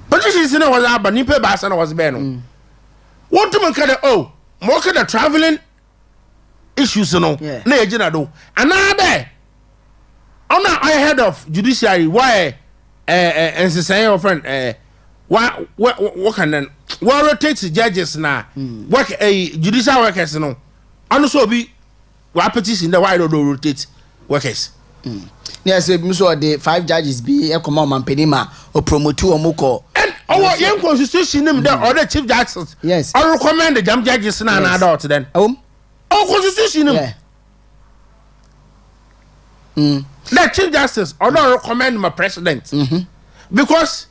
petitions no was aba ni pe ba asa no was be no what to make the mo ka the traveling issues no na yejina do another ona head of judiciary why say your friend what can then rotate judges na work judicial workers no and so be what petition the why don't rotate workers. Yes, so the 5 judges be a command man penima or promote or moko. And our young constitution them there or the chief justice. Yes. I recommend the jam judges and adult then. Constitution them. The chief justice or not recommend my president. Because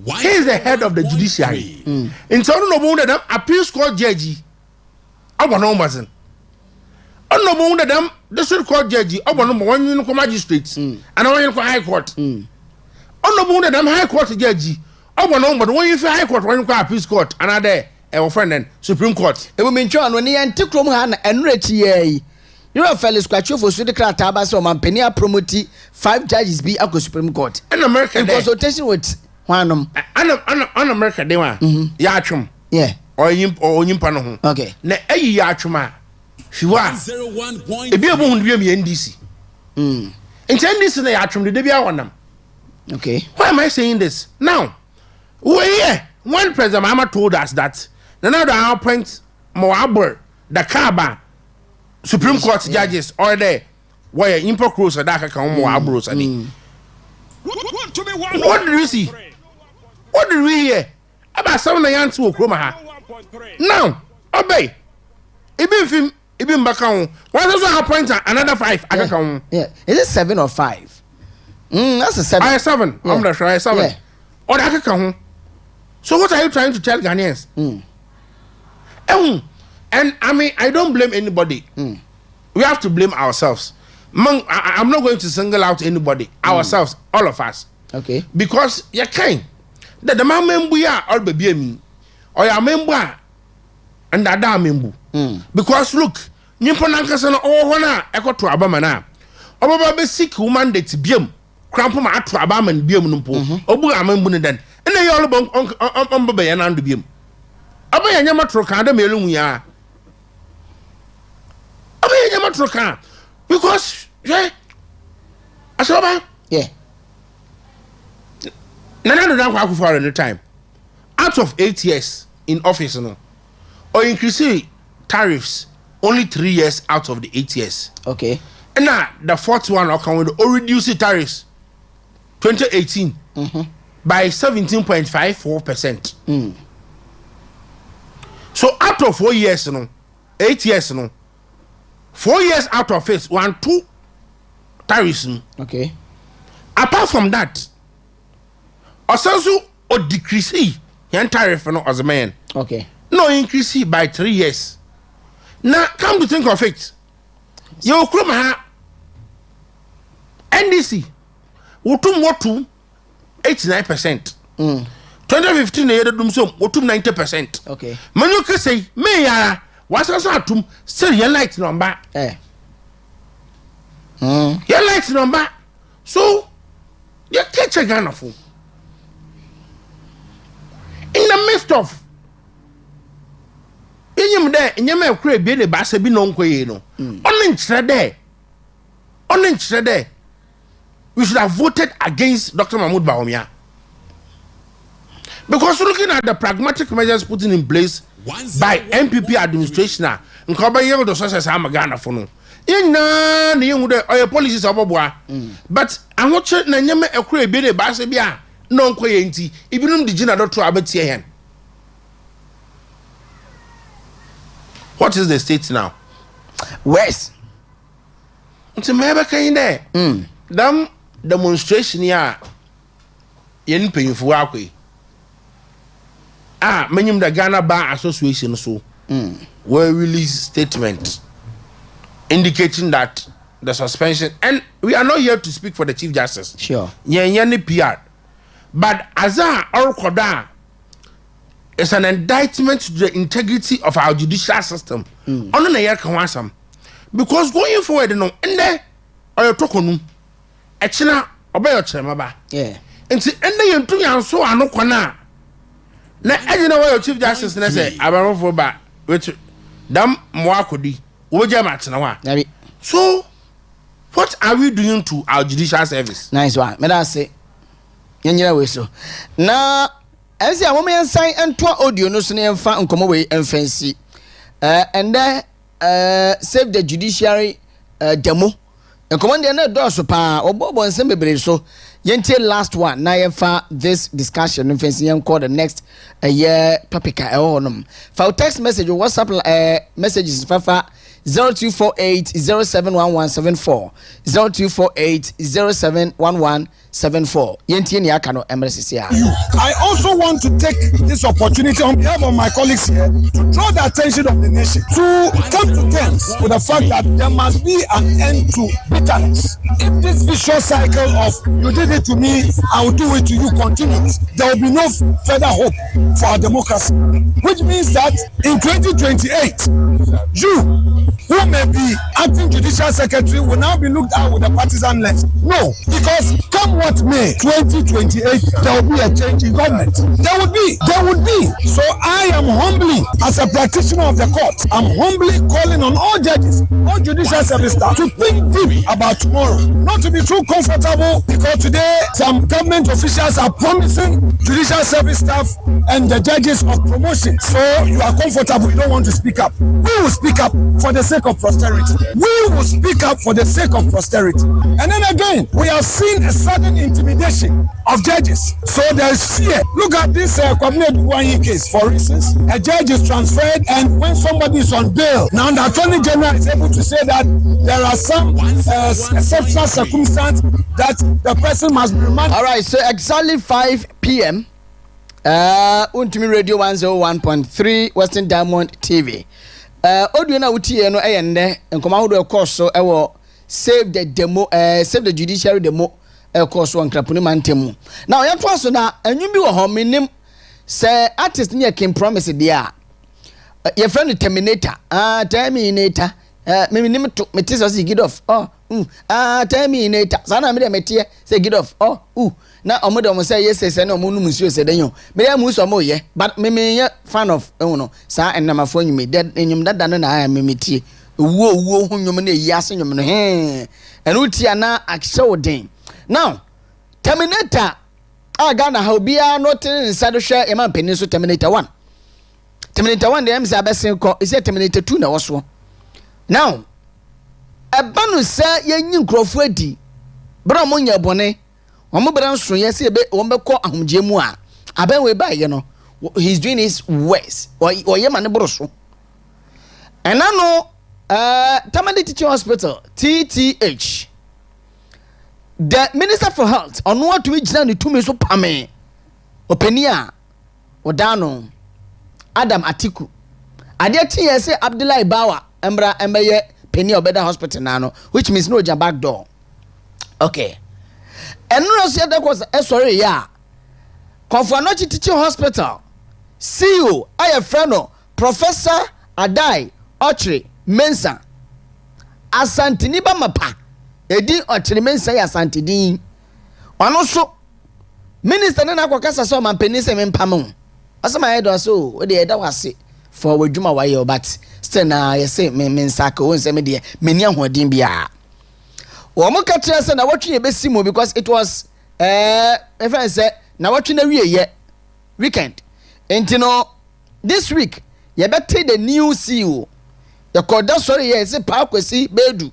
he is the head of the judiciary. In town no them appeals court judge. I want no mazin. No more than them, the Supreme Court judge, one union magistrate, and one union high court. No more than them high court judge, but one you high court, one appeals court, another our friend and Supreme Court. It will mean John when he and Tikroman and Richie. You're a fellow scratch for Sudicra Tabas or Mampenia promote 5 judges be up to Supreme Court. And American consultation with one America, they were Yachum, yeah, or Yimpano. Okay, ne Yachuma. She was. If you won't be NDC. In NDC, they are from the Debia. Okay. Why am I saying this? Now, when President Mama told us that, another appoint Moabur, the Kaba, Supreme Court judges, or there, where Impo Cruz or Daka Moabros. What do we see? What do we hear about some of the young to Oklahoma? Now, obey. Even back on. Why does one appoint another 5? Yeah. Is it 7 or 5? That's a 7. I 7. I'm not sure. I 7. Yeah. Or that can. So what are you trying to tell Ghanaians? And I mean, I don't blame anybody. We have to blame ourselves. I'm not going to single out anybody. Ourselves, all of us. Okay. Because you can't. The man member all baby me, or your member and that damn member. Because look, Nippon Ankasana or Hona echo to Abamana. Oba be sick woman that Bium, Crampum at Abam and Bium Numpo, Obu Amambun then, and they all about Umbay and Andubium. Abay and Yamatroka, the Melunia. Abay and Yamatroka, because, yeah, Asoba, yeah. None of them for any time. Out of 8 years in office, no, or increasing tariffs only 3 years out of the 8 years. Okay. And now the 4th one or reduce the tariffs 2018 by 17.54%. So out of 4 years, 8 years, 4 years out of it, 2 tariffs. Okay. Apart from that, also or decrease yan tariff as a man. Okay. No increase by 3 years. Now, come to think of it, you Kruma NDC, Utum Wotum 89%. 2015, they had Utum 90%. Okay. Manuka say, May what's also Atum, still your light number. Your light number. So, you catch a gun of in the midst of Enyim de nyema ekura bi ne ba se bi no nkoye no. Only nchire we should have voted against Dr. Mahmoud Bawumia. Because looking at the pragmatic measures put in place by MPP administration, nkoba yel do success am Ghana for no. Inna ne hu de oy policies oboboa. But ahoche na nyema ekura bi ne ba se bia no nkoye nti ibinum digina do to abetie hen. What is the state now? West. Nti mebe kan there. Dam demonstration ya yen panyinfo akwe. Manyim the Ghana Bar Association so will release statement indicating that the suspension, and we are not here to speak for the Chief Justice. Sure. Any PR. But Azar or Koda is an indictment to the integrity of our judicial system. On the year can because going forward, no, and there or your tokonu, Echina obey Okyeremaba. Yeah. And see, and they into your so are no corner. Na you know what Chief Justice na say abaro for ba which dam moakodi oja match na wa. So what are we doing to our judicial service? Nice one. Me da say yenyira we so. Na ense amom yensan ento audio no so na emfa nkomo we emfansi. And then save the judiciary demo. Nkomo de na do so pa obobo nsem bebre so. Yente last one na yefa this discussion emfansi yen call the next year topic for text message or WhatsApp messages fafa 0248071174 0248071174 yenti ni aka no emresisi a. I also want to take this opportunity on behalf of my colleagues here to draw the attention of the nation to come to terms with the fact that there must be an end to bitterness. If this vicious cycle of you did it to me, I will do it to you continues, there will be no further hope for our democracy. Which means that in 2028, you who may be acting judicial secretary will now be looked at with a partisan lens. No, because come what may, 2028 there will be a change in government. There would be. So I am humbly, as a practitioner of the court, I'm humbly calling on all judges, all judicial service staff to think deep about tomorrow. Not to be too comfortable, because today some government officials are promising judicial service staff and the judges of promotion. So you are comfortable, you don't want to speak up. We will speak up for the sake of posterity. We will speak up for the sake of posterity. And then again, we have seen a sudden intimidation of judges. So there's fear. Look at this Kwame case, for instance. A judge is transferred, and when somebody is on bail, now the Attorney General is able to say that there are some exceptional circumstances that the person must be remanded. All right, so exactly 5 p.m. Untimi Radio 101.3 Western Diamond TV. Audio na utie no eyende nkoma hodo course so ewo save the demo save the judiciary demo course so nkrapuni mantemu. Now ya to so na anwum bi wo ho menim say artist ne can promise dia your friend terminator terminator me nim to me tese say get off terminator sana me de metie say get off na omodo mo say yes say na omo nu nsuo say den me dey mu so mo ye but me fan of no sa enamafo nyum dead nyum dada no na me metie wo hu nyum na yi ase nyum no enu tia na akshow den now terminator Ghana how bia no tin inside share e man penin so terminator 1 dey am say abesen ko is terminator 2 na woso now ebanu say yenyi nkrofo adi bra mo nya bone omo bra nso ye say be won be ko ahomje mu a aben we ba ye no he's doing his worst or ye man bro so and no Tamale Teaching Hospital TTH the Minister for Health on what to which then to me so pame openia odano Adam Atiku adeti ye say Abdullah Bawa embra embaye penny obeda hospital nano which means no jam back door okay and no say that was sorry ya Konfanochi Teaching Hospital CEO I friend Professor Adai Ochre Mensa Asantini ba mapa edi Ochre Mensa ya Asantini ono so minister na kwakasa so man penise me mpam asema hedo so we dey eda wase for wadwuma waye but still na you say me nsaka won say me de me ni ahoden bia wo mo ka kire say na watwe ye besi mo because it was if I say na watwe na wiye weekend no this week you better the new CEO the koda sorry ye say pa kwesi bedu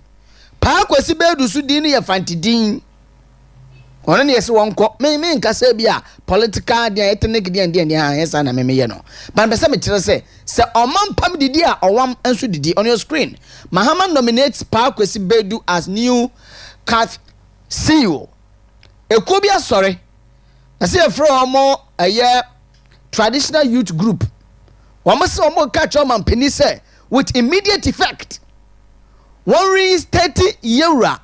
so din ye fantidin ono ne yesi wonko me nka say bia political dia ethnic dia ha yesa na me ye no ban be say me kire say Oman pam didi a owam enso didi on your screen Mahama nominates pa kwesi bedu as new CAF CEO ekobia sorry na say from omo traditional youth group wọ́n sọ ọmọ catch Oman Mpuntuo say with immediate effect wọ́n reinstate yewura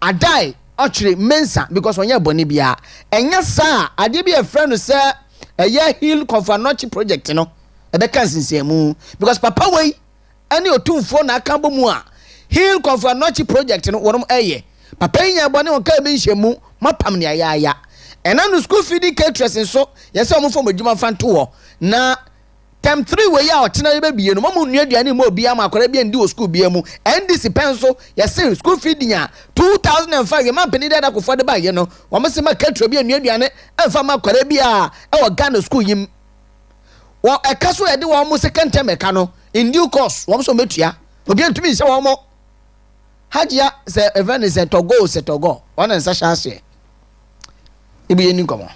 adai ọ̀kyerè mensa because wọ́n yẹ bọ̀ níbi a ẹ̀yẹ sáà adé bí ẹ̀fẹ́ no sẹ́ ẹ̀yẹ hill confanochi project no ẹ̀bẹ̀ kan sísè mu because papa wei ẹni otumfo na aka bọ̀ mu a hill confanochi project no wọ́n ẹ̀yẹ papa yìí yẹn bọ̀ ní wọn ká ẹ̀bẹ̀ nhyɛ mu mapam ní ayáyá ẹ̀nà no school feeding caterers nso yẹ sẹ́ ọmọ fọmọ edwuma fa nto wọ na Time 3 we ya otena ye bia no mamu nua aduane mo bia ma akwara bia ndi o school bia mu NDC penso ye say school feeding ya 2005 ye man peni dada ko fode ba ye no wo me se ma katro bia nua aduane emfa ma akwara bia e wo Ghana school yim wo eka so ye de wo mo second term eka no in due course wo so metua obi antumi nse wo mo hajia se even se togo wona nsa hye ibi ye ni komo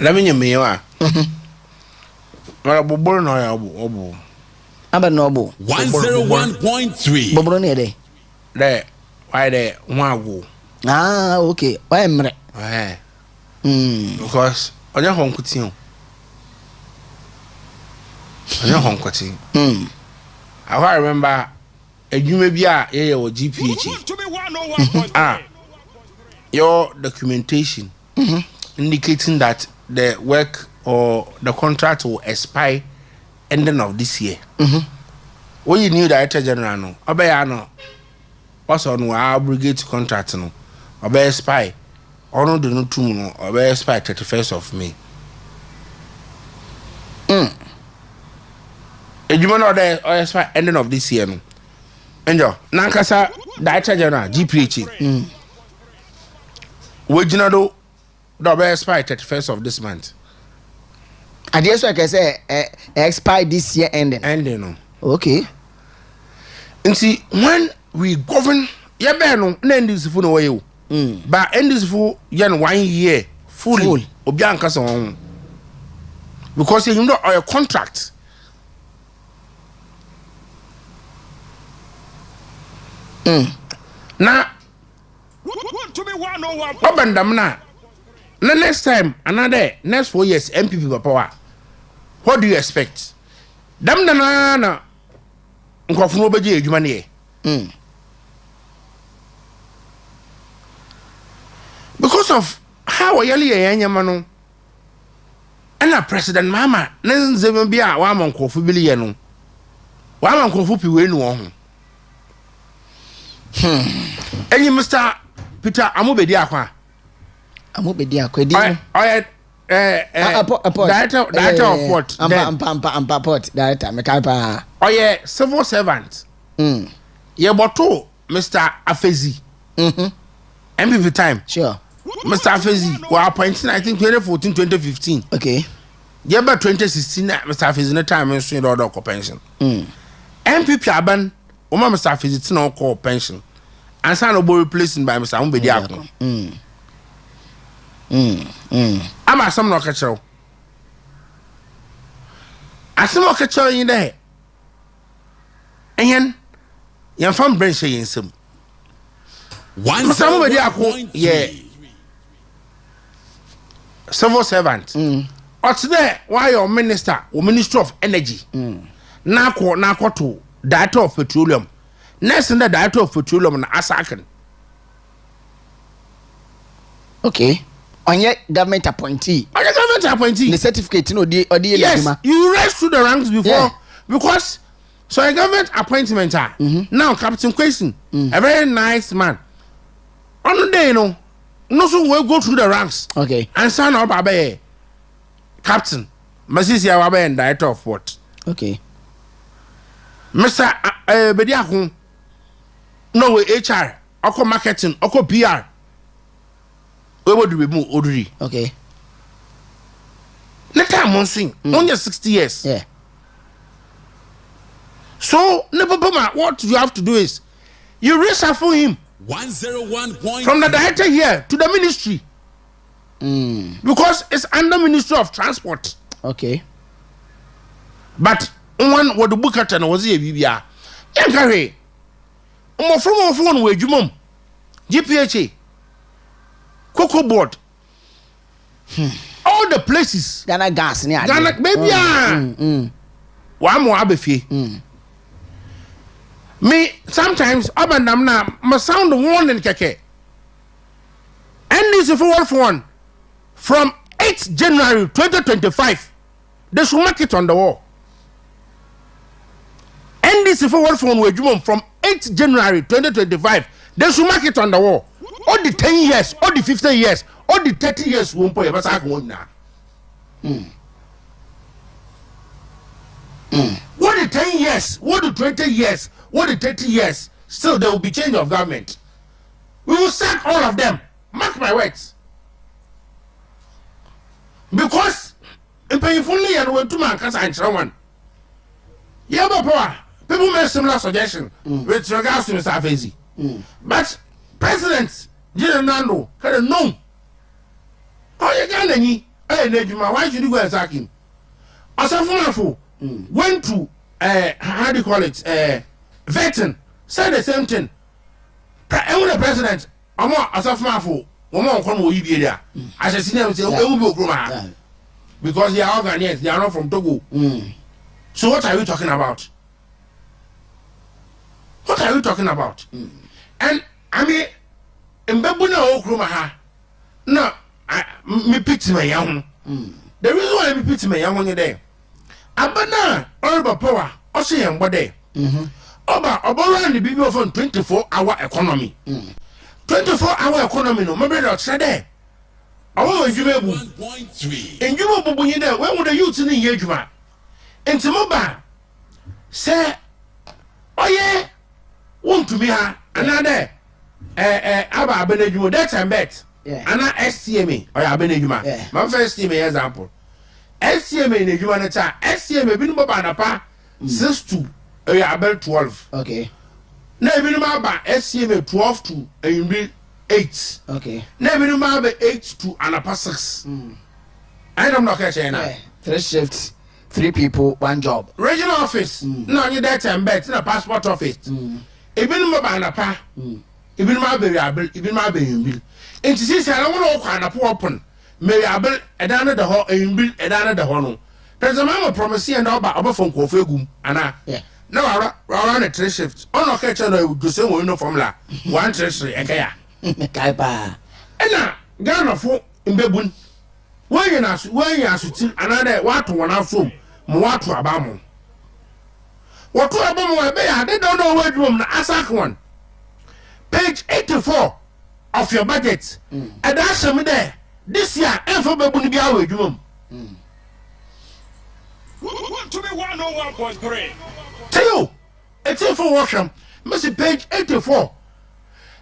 Let me me wa. Mara boboro no ya obu. Aba no obu. 101.3. Boboro ne de. De why de wawo. Ah, okay. Why mre? Because onya honkuti o. Onya honkuti. I remember edwuma bi a ye wo GPH. Your documentation indicating that the work or the contract will expire ending of this year. When you knew Director General no, obey no, also on our abrogate contract no, obey expire, or no do no 2 no, obey expire 31st of May. You know that or expire ending of this year no. Enjo, nankasa Director General GPH. Wejinado the expire 31st of this month. I guess I can say expire this year ending. Ending no. Okay. And see when we govern, yeah, no, this for no way. But end this for 1 year fully. Obianka so because you know our contract. Now, Obandam na. The next time, next 4 years, MPP power. What do you expect? Dam na nkofunu obeje adwuma ne because of how yali yanyama no ana President Mahama na nzebe bia wa mankofu biliye no wa mankofu piwe no ho enyi Mr. Peter Amobedi akwa Amobedi akwedi director of what? Ampa port director mekapa. Oh yeah, civil servant. Yeah, but Mr. Afezi. MPP time. Sure. Mr. Afezi were appointed I think 2014, 2015. Okay. Yeah, but 2016 Mr. Afezi no time in straight order pension. MPP aban Oma Mr. Afezi no call pension. And sign no replacing by Mr. Amobedi akwa. I'm a some rocket show. I some rocket show in there. And yan fam branch in some. Somebody yeah. Civil servant. Or today, why your minister or Minister of Energy? Now to Director of Petroleum. Next in the Director of Petroleum and Asakan. Okay. On your government appointee. On your government appointee. The certificate, no, yes, you rise through the ranks before because so a government appointment now Captain Question, a very nice man. On the day, no so we'll go through the ranks. Okay. And sign up Captain captain masisi a wabe director of port. Okay. Mr. Bediako no we HR oko marketing oko PR we would be mu oduri. Okay. Let time on swing only 60 years. Yeah. So Nebobama, what you have to do is you reshuffle him 101. from the director here to the ministry. Because it's under Ministry of Transport. Okay. But one what the book at and was here Bibia. Yankare. From phone where you mum. GPHA. Cocoa board. All the places. Ghana gas. Ghana baby. One more abefi. Me sometimes abandam na ma sound warning keke. And this is for one. From 8th January 2025, they should mark it on the wall. And this is for one from 8th January 2025, they should mark it on the wall. All the 10 years, all the 15 years, all the 30 years won't pay a now. What the 10 years, what the 20 years, what the 30 years, still there will be change of government. We will sack all of them. Mark my words. Because in painfully and when two man can answer one. Yeah, but people make similar suggestion with regards to Mr. Afezi. But President Nando can know. Oh, you can't any. Hey, Nejima, why should you go and sack him? Asafumafo went to how do you call it? Vetting said the same thing. The president, I'm Asafumafo. Woman come with you there. As I see them say, because they are Ghanaians, they are not from Togo. So what are we talking about? What are we talking about? And I mean, in Babuna Okrumaha, no, me pity my young. The reason why me pity my young there, Abana, all about power, also young body. Oba the people from 24-hour economy. 24-hour economy no maybe not said there. Awo enjumebu. 1.3. Enjumebu bunyi there. When would the youth in yejuma? Enti moba say oye want to be ha another aba abenejuma that time bet. Ana STMA or abenejuma. My first STMA example. STMA in ejuma na ta STMA binu moba na pa 6 to about 12. Okay. Na ebinu ma ba SCMA 12 to 8. Okay. Na ebinu ma ba 8 to anapa 6. I don't know catch na. 3 shifts, 3 people, 1 job. Regional office. Na only that time bet na passport office. Ebinu ma ba anapa. Ebinu ma ba reable, ebinu ma ba yimbil. Enti sisi ala wona okwa anapa open. Me reable edana de ho yimbil edana de ho no. President ma promise and oba from kofu egum ana. Yeah. No, I run a 3 shifts. On a catch on the same uniform la 1 3 ekaya. Kaipa. And now, Ghana for in Babun. When you are sitting another what to one out soon, what to Abamo. What to Abamo, they don't know where room, Asak one. Page 84 of your budget. And that's some there. This year, and for Babun be our room. To be 101.3. Tell you, it's in for Washam, Mr. Page 84.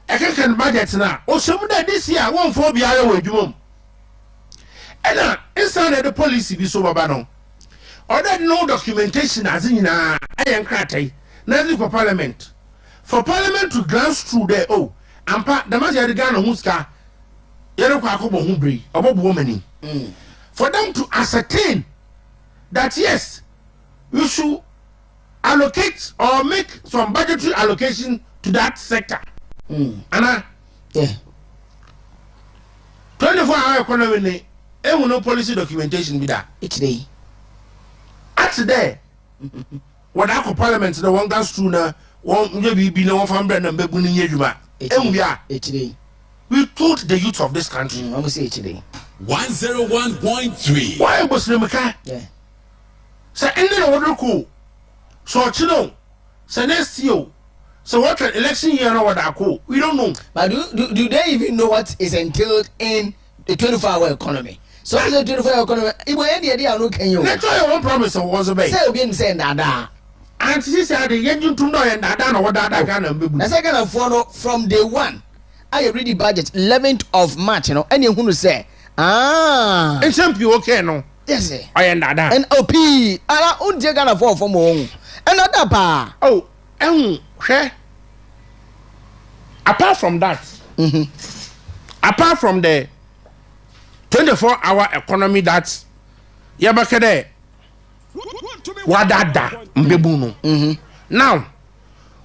I can budget now. Or some that this year won't for be our way, you. And inside the policy be so bad. Or that no documentation as in I am cratty, nothing for parliament. For parliament to glance through there, oh, and part the Mazia Ghana Muska, Yeroquacobo Humbri, above woman. For them to ascertain that yes, we should allocate or make some budgetary allocation to that sector. Anna, yeah. 24-hour economy, no policy documentation be that. Each day. At today, what I call parliament, the one goes through now, one maybe be no one from Brandon Babuni Yejuma. Each day. We told the youth of this country. I'm going to say each day. 101.3. Why was Lemaka? Yeah. So, ending the water cool. So, you know, so next year, so what an election year or what I call, we don't know. But do they even know what is entailed in the 24-hour economy? So is it 24 economy? It will end the idea no can you. Let's try your own promise was a base. Say again saying that. And she said, you to know and I don't know what that I can do. The second of follow from day one. I read the budget 11th of March, you know, and you who say, and some people okay, no. Yes, sir. I am that. And OP, I own Jagana for from home. And not pa. Oh, share. Apart from that, apart from the 24-hour economy that Yabakade Wadada Mbebuno. Now,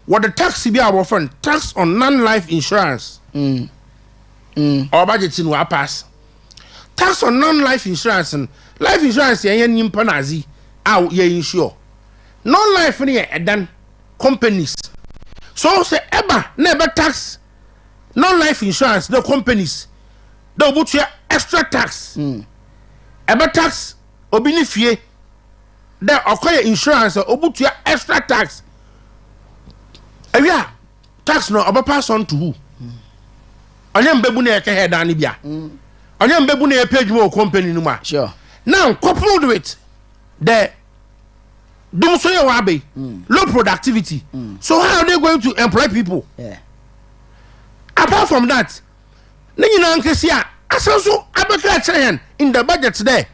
what the tax be our friend? Tax on non-life insurance. Our budget in will pass. Tax on non-life insurance and life insurance ye nimpanazi out ye insure. Non-life ni done companies. So say ever never tax non-life insurance the companies. They put your extra tax. Ever tax obinifie. They acquire insurance or put your extra tax. Yeah, tax no oba pass on to who? Onyam bebu na yeke head ani bia. Onyam bebu na page mo company no ma. Sure. Now coupled with the Dumsoye wabe low productivity. So how are they going to employ people? Yeah. Apart from that, Nina Ankesia, asaso abaka chayan in the budget today.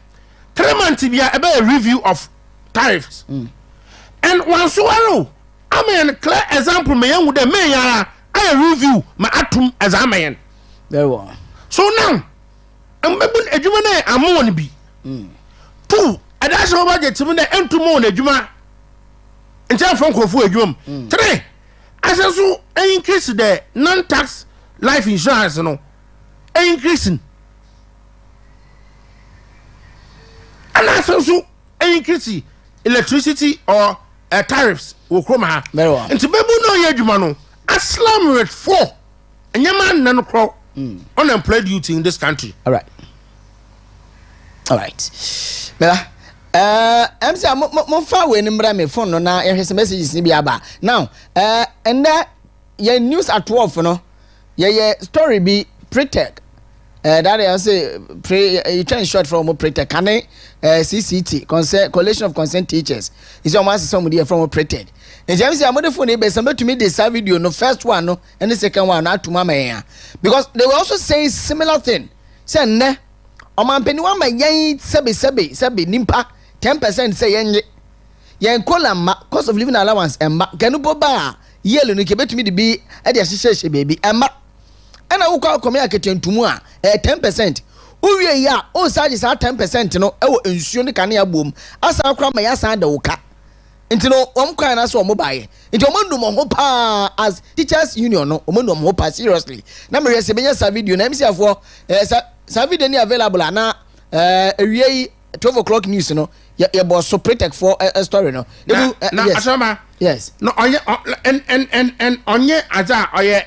3 months bia about a review of tariffs. And one so I mean clear example me with the mayor I review my atom as a man. Very well. So now I'm able to I'm on be. 2 and that's how budget to me and to more ejuma. In terms from Kofu ejum. 3 as also increase the non-tax life insurance no increasing. And as also increase electricity or tariffs will come out. Very well. And to be no yajumano, a slum rate 4 and your man nano crow unemployed youth in this country. All right. Bella, I'm saying, more far away in my phone, no, now, here's a message in Biaba. Now, and that your news at 12, no, yeah, story be pre-tech. That I say, you try short from pre-tech, can I? CCT, Coalition of Concerned Teachers. It's almost somebody from a pre-tech. And James, I'm on the phone, but somebody to me, this video, no, first one, no, and the second one, not to Mama, because they were also saying similar thing. Say, ne. Oman Mpuntuo ma yen sebe nimpa 10% say yen kola ma cost of living allowance emma kanu boba yelo no kebetumi de bi e de hyehyehye baby emma ana wo kwa komia ketentumu a 10% uwie ya o saje sa 10% no e wo ensuo ne kane abom asa akra ma ya san da woka nti no wom kwa na so omobaye nti omondum ho pa as teachers union no omondum ho pa seriously na me rese benya sa video na msiafo sa video ni available na ewie 12 o'clock news no ya boss so protect for a story no na yes. Asoma Yes no onye and onye aza oye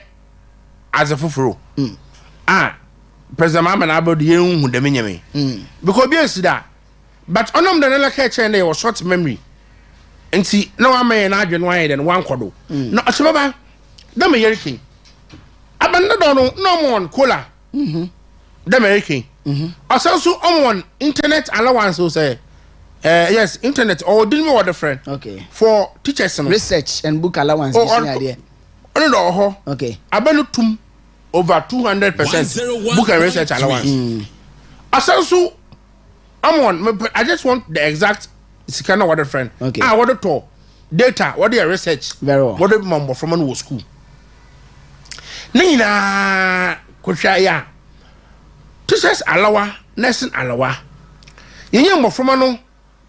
as a fufuro president mama na about ye hu de menyame because be sida but onom de na ka che na was short memory nti na wa man na adwen wan den wan kodo no Asoma da me yerkin abanda do no mon kola the American. Also, on internet allowance will say, yes, internet or didn't know what the friend. Okay. For teachers and research and book allowance. Idea. Okay. Abenutum over 200% book and research allowance. Also, I just want the exact. It's kind of what the friend. Okay. What the talk data. What the research. Very well. What the member from an school. Nina kushaya. Teachers alawa, nursing alawa. Yenye mbofroma no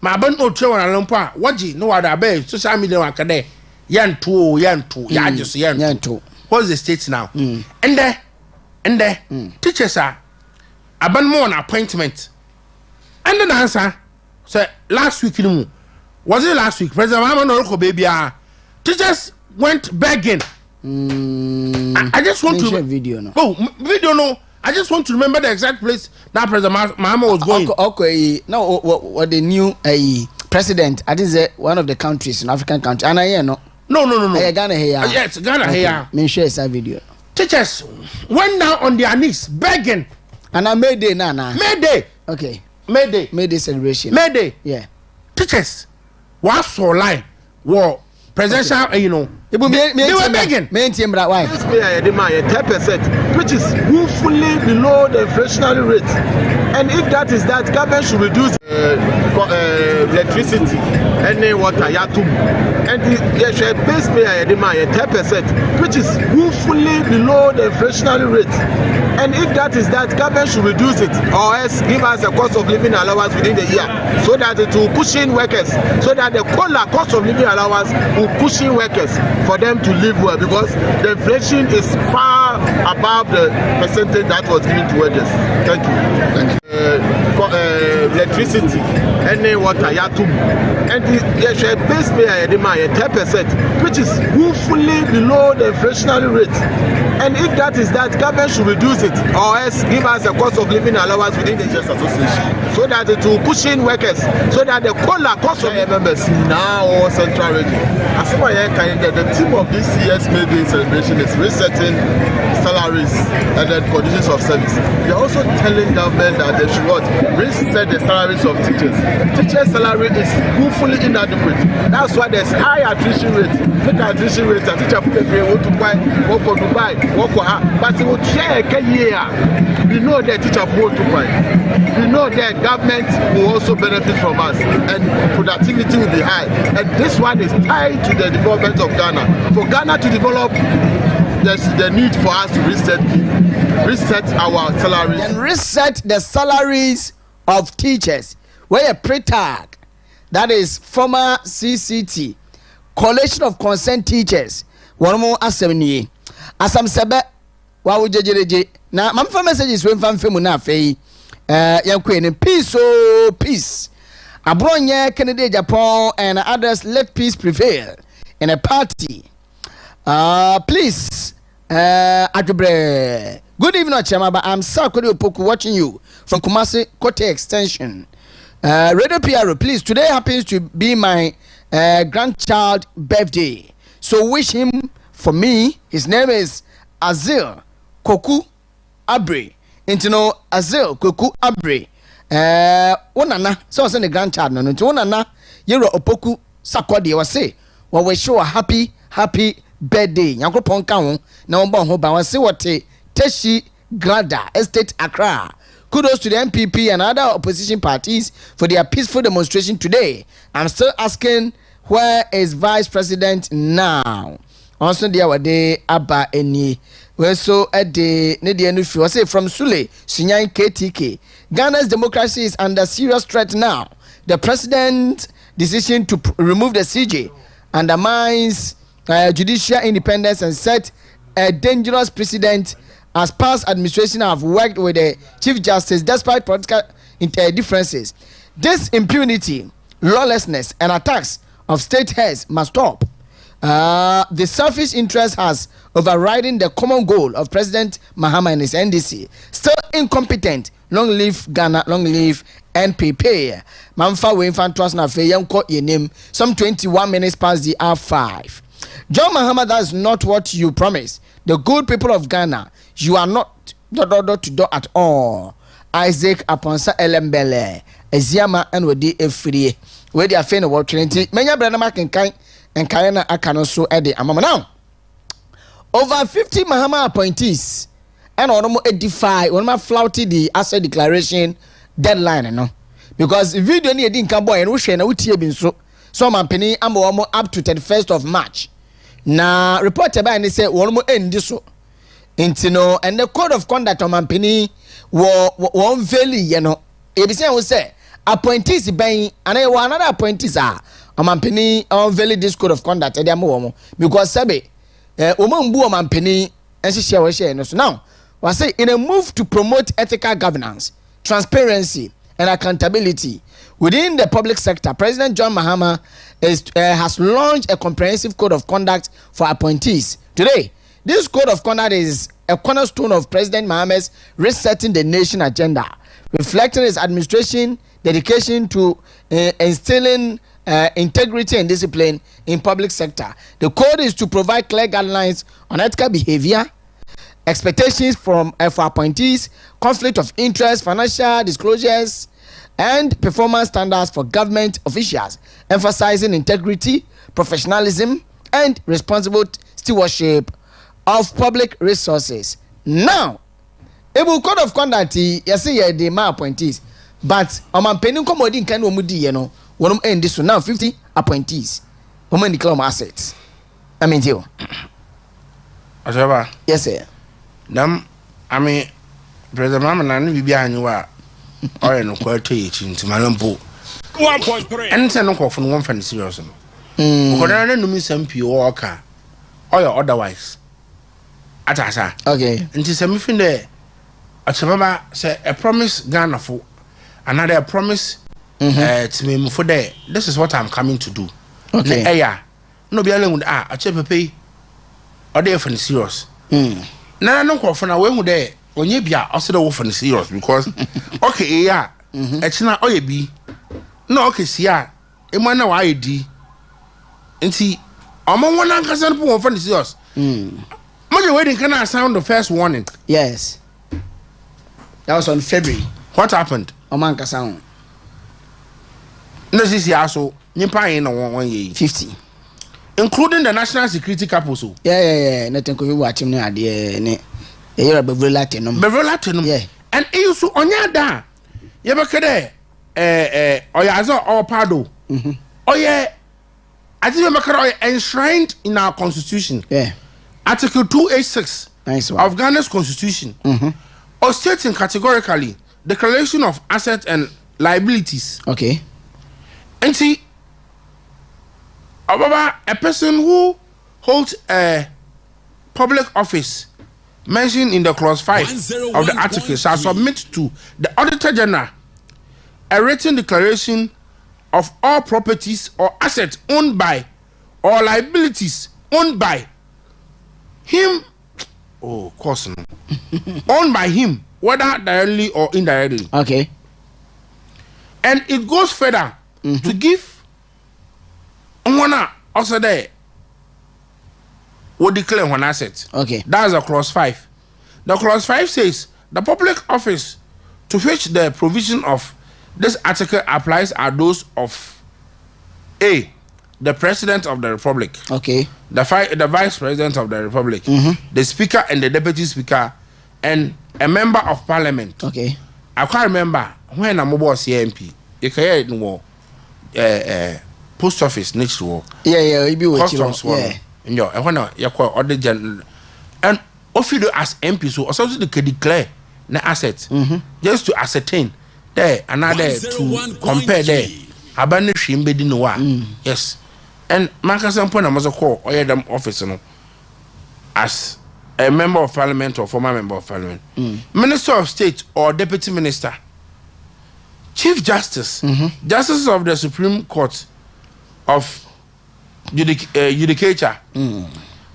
ma ban o twa wana lampo a waji no wada be social media wakade yanto ya ajiso yanto. What's the state now? And there teachers are aban mo on appointment. And the answer say last week no was it last week President Mama no ko baby teachers went begging. I just want to video no. Oh, video no. I just want to remember the exact place that President Mahama was going. Okay, now what the new president? I think one of the countries, an African country. And I no. Ghana here. Yes, Ghana here. Me share that video. Teachers went down on their knees begging. And I made day, Nana. Made day. Okay. May Day celebration. May Day. Yeah. Teachers, what so line? War presidential, you know. They were begging. Why? This pay I demand 10%, which is woefully below the inflationary rate. And if that is that, government should reduce electricity, any water, yatum. And the base pay I demand 10%, which is woefully below the inflationary rate. And if that is that, government should reduce it or else give us a cost of living allowance within the year so that it will push in workers, so that the cost of living allowance will push in workers for them to live well, because the inflation is far above the percentage that was given to workers. Thank you. Electricity, any water, yatum. And the base pay I demand 10%, which is woefully below the inflationary rate. And if that is that, government should reduce it or else give us a cost of living allowance within the Teachers Association so that it will push in workers, so that the cost of members now or central region. As far as the theme of this year's May Day celebration is resetting salaries and the conditions of service. They are also telling government that they should what? Reset the salaries of teachers. Teachers' salary is woefully inadequate. That's why there's high attrition rate. Look at attrition rate. A teacher put a want to buy, work for Dubai, work for her. But it will check a year. We know that teacher want to buy. We know that government will also benefit from us, and productivity will be high. And this one is tied to the development of Ghana. For Ghana to develop, there's the need for us to reset our salaries. And reset the salaries of teachers. Where a pre-tag, that is former CCT, Coalition of Concerned Teachers. One more assembly. Asam sebe wa wujejereje. Na mamfa messages when fan femu na afei. Yankwe peace, oh peace. Abronye Kennedy Japan and others, let peace prevail in a party. Please, Adjubre. Good evening, Okyeremaba. I'm Sir Kodi Opoku watching you from Kumasi Kote Extension. Radio PRO, please. Today happens to be my grandchild birthday, so wish him for me. His name is Azil Koku Abre. Intino Azil Koku Abre. Onana, so I send the grandchild. No, Onana, Yero Opoku Sakodi was say, well, we show a happy birthday. Yanko Ponka, now Bon I say what Teshi Glada Estate Accra. Kudos to the MPP and other opposition parties for their peaceful demonstration today. I'm still asking, where is Vice President now? Also, the other day, Abba Eni. Well, so at the Nedianufi, I say from Sule, Sinyan KTK. Ghana's democracy is under serious threat now. The president's decision to remove the CJ undermines judicial independence and set a dangerous precedent, as past administration have worked with the Chief Justice despite political differences. This impunity, lawlessness, and attacks of state heads must stop. The selfish interest has overridden the common goal of President Mahama and his NDC. Still incompetent. Long live Ghana, long live NPP. Mamfa we infant trust na fe yanko your name. Some 21 minutes past the hour 5. John Mahama, that's not what you promised. The good people of Ghana, you are not do at all. Isaac Aponsa Elembele, Eziama and Wedi Efrie. Where they are saying about Trinity. Many brother Mark and Kayana Akano so at the Amama now. Over 50 Mahama appointees and on edify when my flouted the asset declaration deadline, you know. Because if you don't need a boy and we share no tea so my penny I'm up to 31st of March. Na report about and they say one more end this so. Intino and the code of conduct on my penny won't valley, you know. ABC will say appointees buying and I want another appointees are on my penny on valley this code of conduct and more because Sabe Oman Mpuntuo and she share so now was say in a move to promote ethical governance, transparency and accountability within the public sector, President John Mahama has launched a comprehensive code of conduct for appointees. Today, this code of conduct is a cornerstone of President Mahama's resetting the nation agenda, reflecting his administration dedication to instilling integrity and discipline in public sector. The code is to provide clear guidelines on ethical behavior, expectations from for appointees, conflict of interest, financial disclosures, and performance standards for government officials, emphasizing integrity, professionalism, and responsible stewardship of public resources. Now, Ebu code of conduct, yes, the ma appointees, but Oman Mpuntuo commoding can omudi, you know, one end this now 50 appointees, women declare assets. I mean, you. Yes, sir. I mean, President Mama, and we be on you are, or no quality into Malampo. 1.3. And send no call from one fan serious. Because I don't know me some pure car, or otherwise. Atasa. Okay. And to some thing there, Okyeremaba say a promise Ghana for another promise to me for there. This is what I'm coming to do. Okay. Yeah. No be alone with Okyeremaba or there for the serious. Na no call for now when there when you be also the for the serious because okay yeah echina oyebi no okay sia e mo na wa edi nti omo wona nkasa no for the serious Moja wedding can I sound the first warning? Yes. That was on February. What happened? Oman Kasound. No, this is also Nimpa in 1 year 50. Including the national security council. Yeah. Nothing could watch him now, dear. You're a Beverly Latinum. Beverly Latinum. Yeah. And you so on your da. You ever Oyazo or Pado. Oh, yeah. I think enshrined in our constitution. Yeah. Article 286 of Ghana's constitution, or stating categorically declaration of assets and liabilities. Okay. And see, a person who holds a public office mentioned in the clause 5 of the article shall submit to the Auditor General a written declaration of all properties or assets owned by or liabilities owned by him, course, owned by him, whether directly or indirectly. Okay. And it goes further to give one also there will declare one asset. Okay. That's a clause 5. The clause 5 says the public office to which the provision of this article applies are those of A, the President of the Republic. Okay. The Vice President of the Republic. The Speaker and the Deputy Speaker. And a Member of Parliament. Okay. I can't remember when I'm about CMP. You can hear it more. Post office next to war. Yeah. You be with Customs one. Yeah. I want to call other general. And if you as MP, so also they can declare the assets. Just to ascertain there another to compare there. Abandon shim be no one. Yes. And Marcus Point was a call or them office as a member of parliament or former member of parliament, minister of state or deputy minister, chief justice, justices of the Supreme Court of Judicature,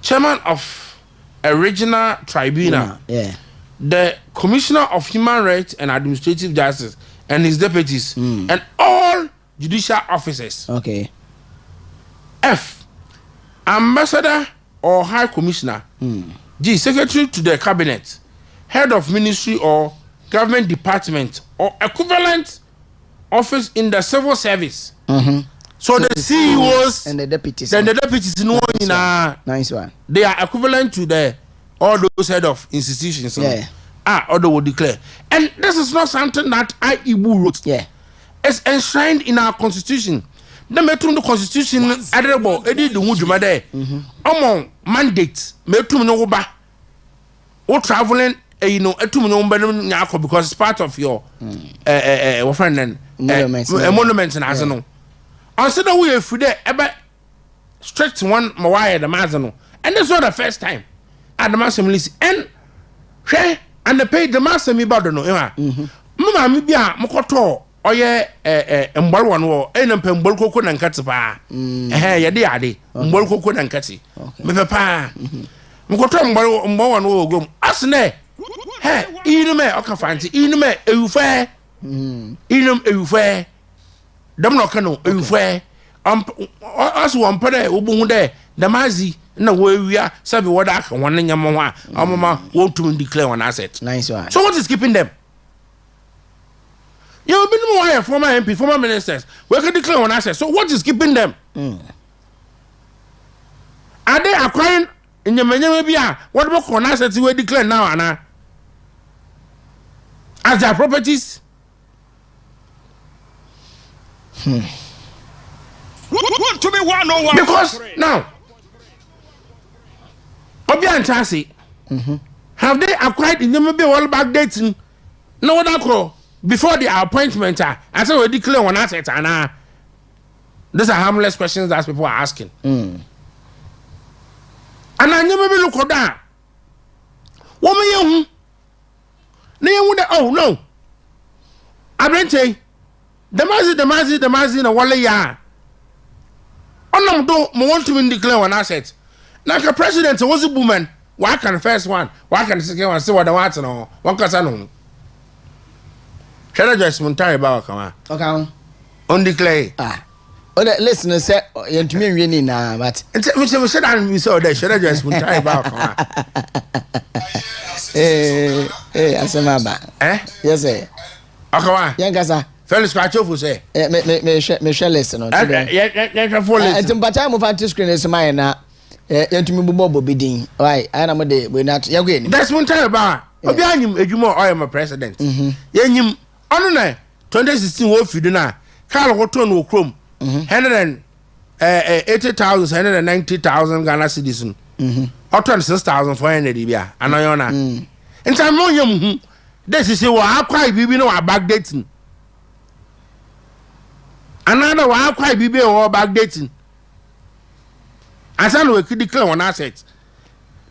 chairman of a regional tribunal, the commissioner of human rights and administrative justice and his deputies, and all judicial officers. Okay. F, ambassador or high commissioner. G, secretary to the cabinet, head of ministry or government department or equivalent office in the civil service. So the CEOs and the deputies. Then the deputies nice one. They are equivalent to the all those head of institutions. Yeah. Order will declare. And this is not something that Ibu wrote. Yeah. It's enshrined in our constitution. The metum the constitution admirable edi the wujuma there. Among mandates metum no ba. O traveling etum no ba because it's part of your monument and azano. Consider we if we there ever stretch one mawaya the mazano. And that's not the first time. At the massam and the pay the massam me bado no. Mama mi bia mokoto oye mbal wan wo enampe mbal koko na nkati pa ye de ade mbal koko na nkati me papa mkoto mbal wan wo gom asne inu me okafanti inu me ewufa inu ewufa dam no kanu ewufa asu wampere obuhu de damazi na we are sabi what I can one nyama mama want to declare one asset. Nice one. So what is keeping them? You have been more former MP, former ministers. We can declare one asset. So what is keeping them? Are they acquiring in the many what about one assets we declare now, Anna? As their properties? Want to be 101. Because now, Obian Chassis, have they acquired in the maybe all back dating? No one before the appointment. I said we declare one asset, and these are harmless questions that people are asking. And I never look at that. Woman, you oh no. I been say the mazi na wale ya. Onam do mo want to declare one asset. Like a president was a woman. Why can the first one? Why can the second one? See what they want to know. One person no. Shall I just Muntari about come on? Okay. On declare. Oh, listen, say you to me really now, but we said we saw that. Shall I just Muntari about come on? Asemaba. Yes, sir. Okay, young Gaza. Felix scratch off say. Me shall listen. Yeah, for listen. But I'm of screen is mine now. You to me bobo bidding. Why? I am a day. We're not. You're going. That's Muntari about. Obianim Ejumo I am a president. Yenyim ono na 2016 wo fidu na Carl Woto no krom 180,000 190,000 Ghana cedis no 26,400 bia anoyo na nta mo yam hu this is wa akwai bibi no wa backdating another wa akwai bibi o backdating asa no we could declare one asset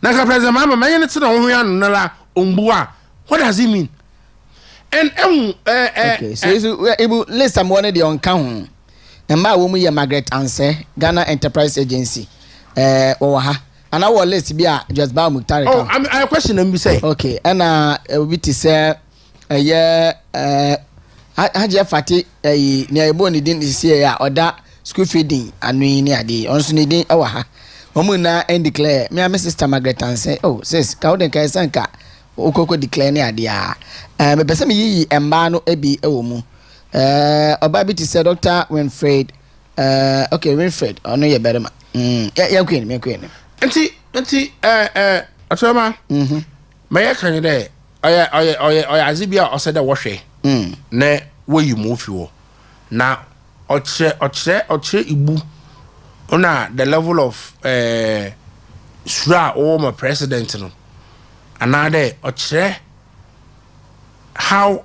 na ka president mama menye ne tse no ho ya no la ombua. What does it mean? And okay, so list some one of the on count. And my woman ya Margaret Anse, Ghana Enterprise Agency. Or ha. And our list be just ba Muktari. Oh, I question them say. Okay, and we to say yeah Haja Fati near boni didn't see ya or that school feeding and we near the on needing our ha. Omuna and declare me my sister Margaret Anse. Oh, says Kauden Kaisanka. Okoko declare ni adia me pese me yi emba no ebi ewo mu oba bi ti say Dr. Winfred okay Winfred ono ye berema ya queen me queen enti atoma me ya kan de oya azibia o say de wo hwe na wo yi mu fi wo na oche ibu ona the level of sura o my president no another or how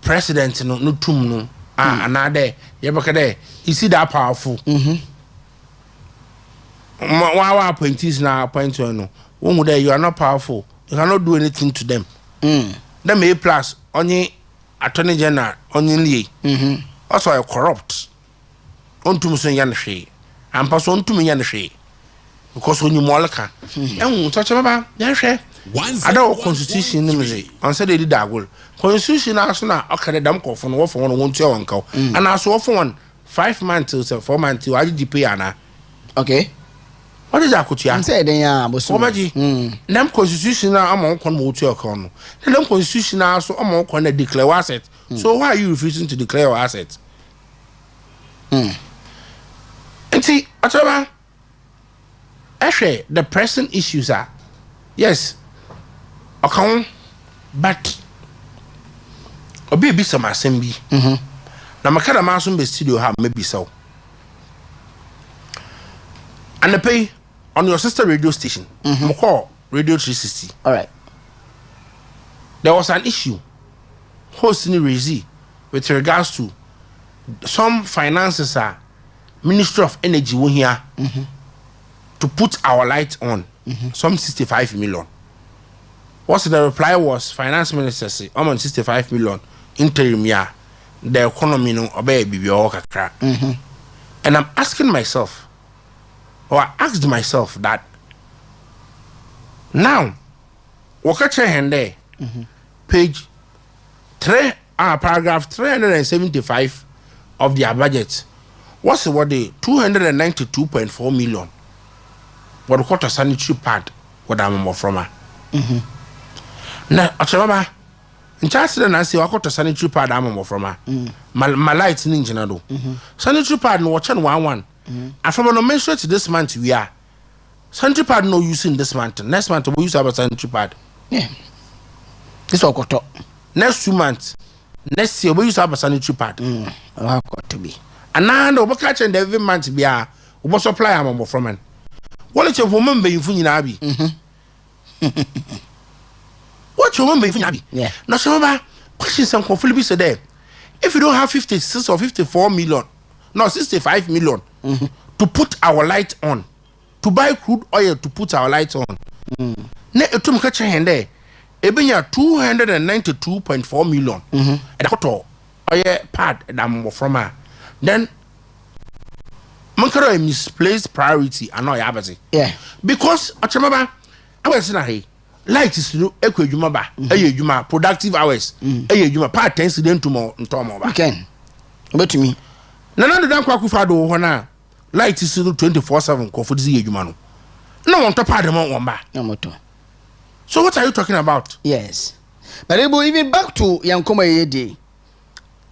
president no tum no another yebakade you see that powerful wow appointees now appoint no one day you are not powerful, you cannot do anything to them. Them A plus only attorney general only also are corrupt on to so yan she and pass on to me yan she because when you molaka and touch about yan she I don't constitution say on say they did that goal constitution also na okay them call for no for one won't your uncle and also for one 5 months to 4 months to IGP ana okay what is that kutia say den ya boso them constitution na amon kon mo to your no them constitution also amon kon na declare asset so why are you refusing to declare your asset and see ataba the present issues are yes okay but obi bi some assembly na makara ma so be studio ha maybe so and the pay on your sister radio station call Radio 360 all right there was an issue hosting Rezi with regards to some finances are Ministry of Energy won here to put our light on some 65 million. What the reply was finance minister say I'm 65 million interim year the economy no obey bibi o kakra and I'm asking myself or I asked myself that now wakache hende page 3 paragraph 375 of their budget what's what they 292.4 million what we call a sanitary pad what I'm more from her. Now Okyeremaba in chance then I say I got a sanitary pad I'm more from her. My lights in engine do. Sanitary pad no watch one. And from an menstruate this month we are sanitary pad no using this month. Next month we use our sanitary pad. Yeah. This all got next 2 months. Next year we use our sanitary pad. Got to be. And now we catch and every month be a we supply am more from man. What is your woman be in Abi? What your woman be in Abi? Yeah. Now some questions some conflict be there. If you don't have 56 or 54 million, no 65 million to put our light on, to buy crude oil to put our light on. Ne etum catch hand there. Ebenya 292.4 million. And the oil pad that from her. Then Mankara misplaced priority and not yabati. Yeah. Because Okyeremaba, I was saying, light is no Okyeremaba, productive hours. Okyeremaba, part 10 student to more. Ken, about to me. Nana the Danko Kufado, Hona, light is 24/7 for the Okyeremaba. No one to part them on ba. No motor. So what are you talking about? Yes. But even back to Yankoma Day.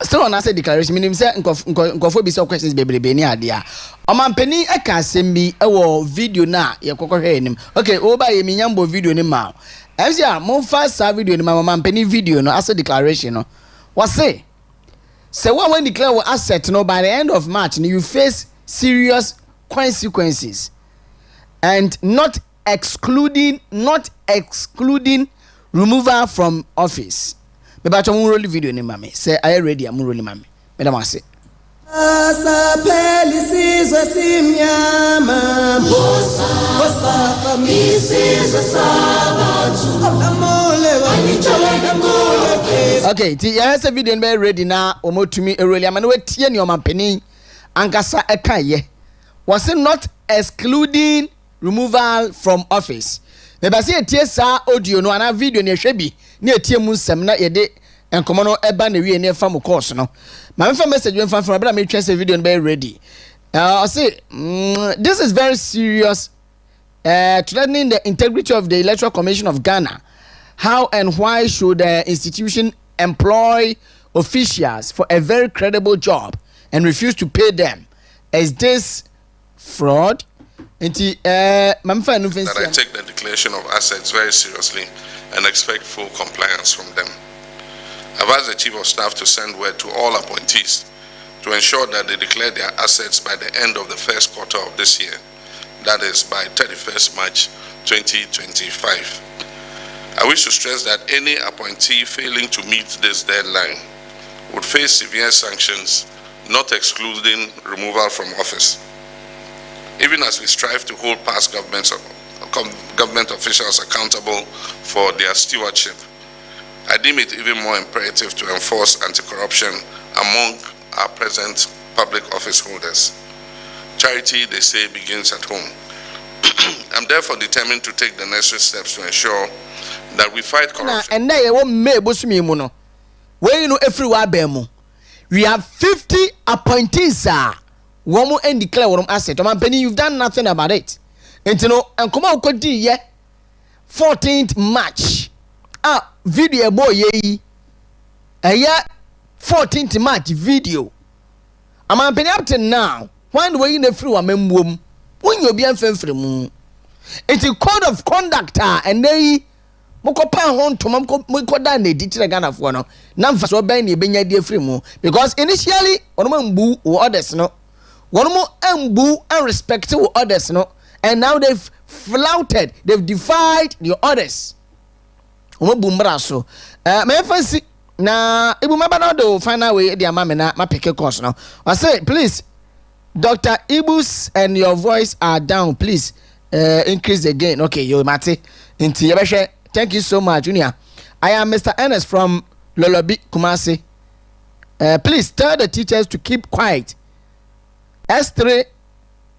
Still on asset declaration, meaning say nkofo be some questions bebrebe ni ade a. Oman Mpuntuo e ka asem bi e wo video na ye kokohwe enim. Okay, oba ye minyambo video ni ma. Emsia mo first video ni ma Oman Mpuntuo video no asset declaration no. What say when declare your asset no by the end of March you face serious consequences and not excluding removal from office. Me ba cho mo video ni mame say I ready am roll mame me da ma say asa pelisi simyama bosa famisi sabatu okay ti ya say video be ready na omotumi roll am na wetie ni Oman Mpuntuo ankasa eka ye was not excluding removal from office. Me ba say tie sa audio no ana video ni ehwe bi na etie mu nsem na yede enkomo no eba na wie na fa mu course no ma me fa message we from bra me twese video no be ready. I say this is very serious, threatening the integrity of the Electoral Commission of Ghana. How and why should the institution employ officials for a very credible job and refuse to pay them? Is this fraud? That I take the declaration of assets very seriously and expect full compliance from them. I've asked the Chief of Staff to send word to all appointees to ensure that they declare their assets by the end of the first quarter of this year, that is by 31st March 2025. I wish to stress that any appointee failing to meet this deadline would face severe sanctions, not excluding removal from office. Even as we strive to hold past government officials accountable for their stewardship, I deem it even more imperative to enforce anti-corruption among our present public office holders. Charity, they say, begins at home. I'm therefore determined to take the necessary steps to ensure that we fight corruption. And now, we have 50 appointees, sir. Woman and declare what asset. Oman Mpuntuo, you've done nothing about it. And you know, and come out 14th March. Video boy ye. 14th March video. Oman Mpuntuo up to now. When we in the free woman womb, when you be unfaithful. It's a code of conduct, and they mokopa hon to mokoda na editire Ghana for no. Na mfa so ben na ebenya die free mu because initially onomo mbu others no. One more ambu and respect to others, no, and now they've flouted, they've defied the others. So, my fancy na Ibu Mabana do final way the amamena my pick course now. I say, please, Dr. Ibus and your voice are down. Please increase again. Okay, you Mati. Thank you so much, Junior. I am Mr. Ernest from Lolobi, Kumasi. Please tell the teachers to keep quiet. S3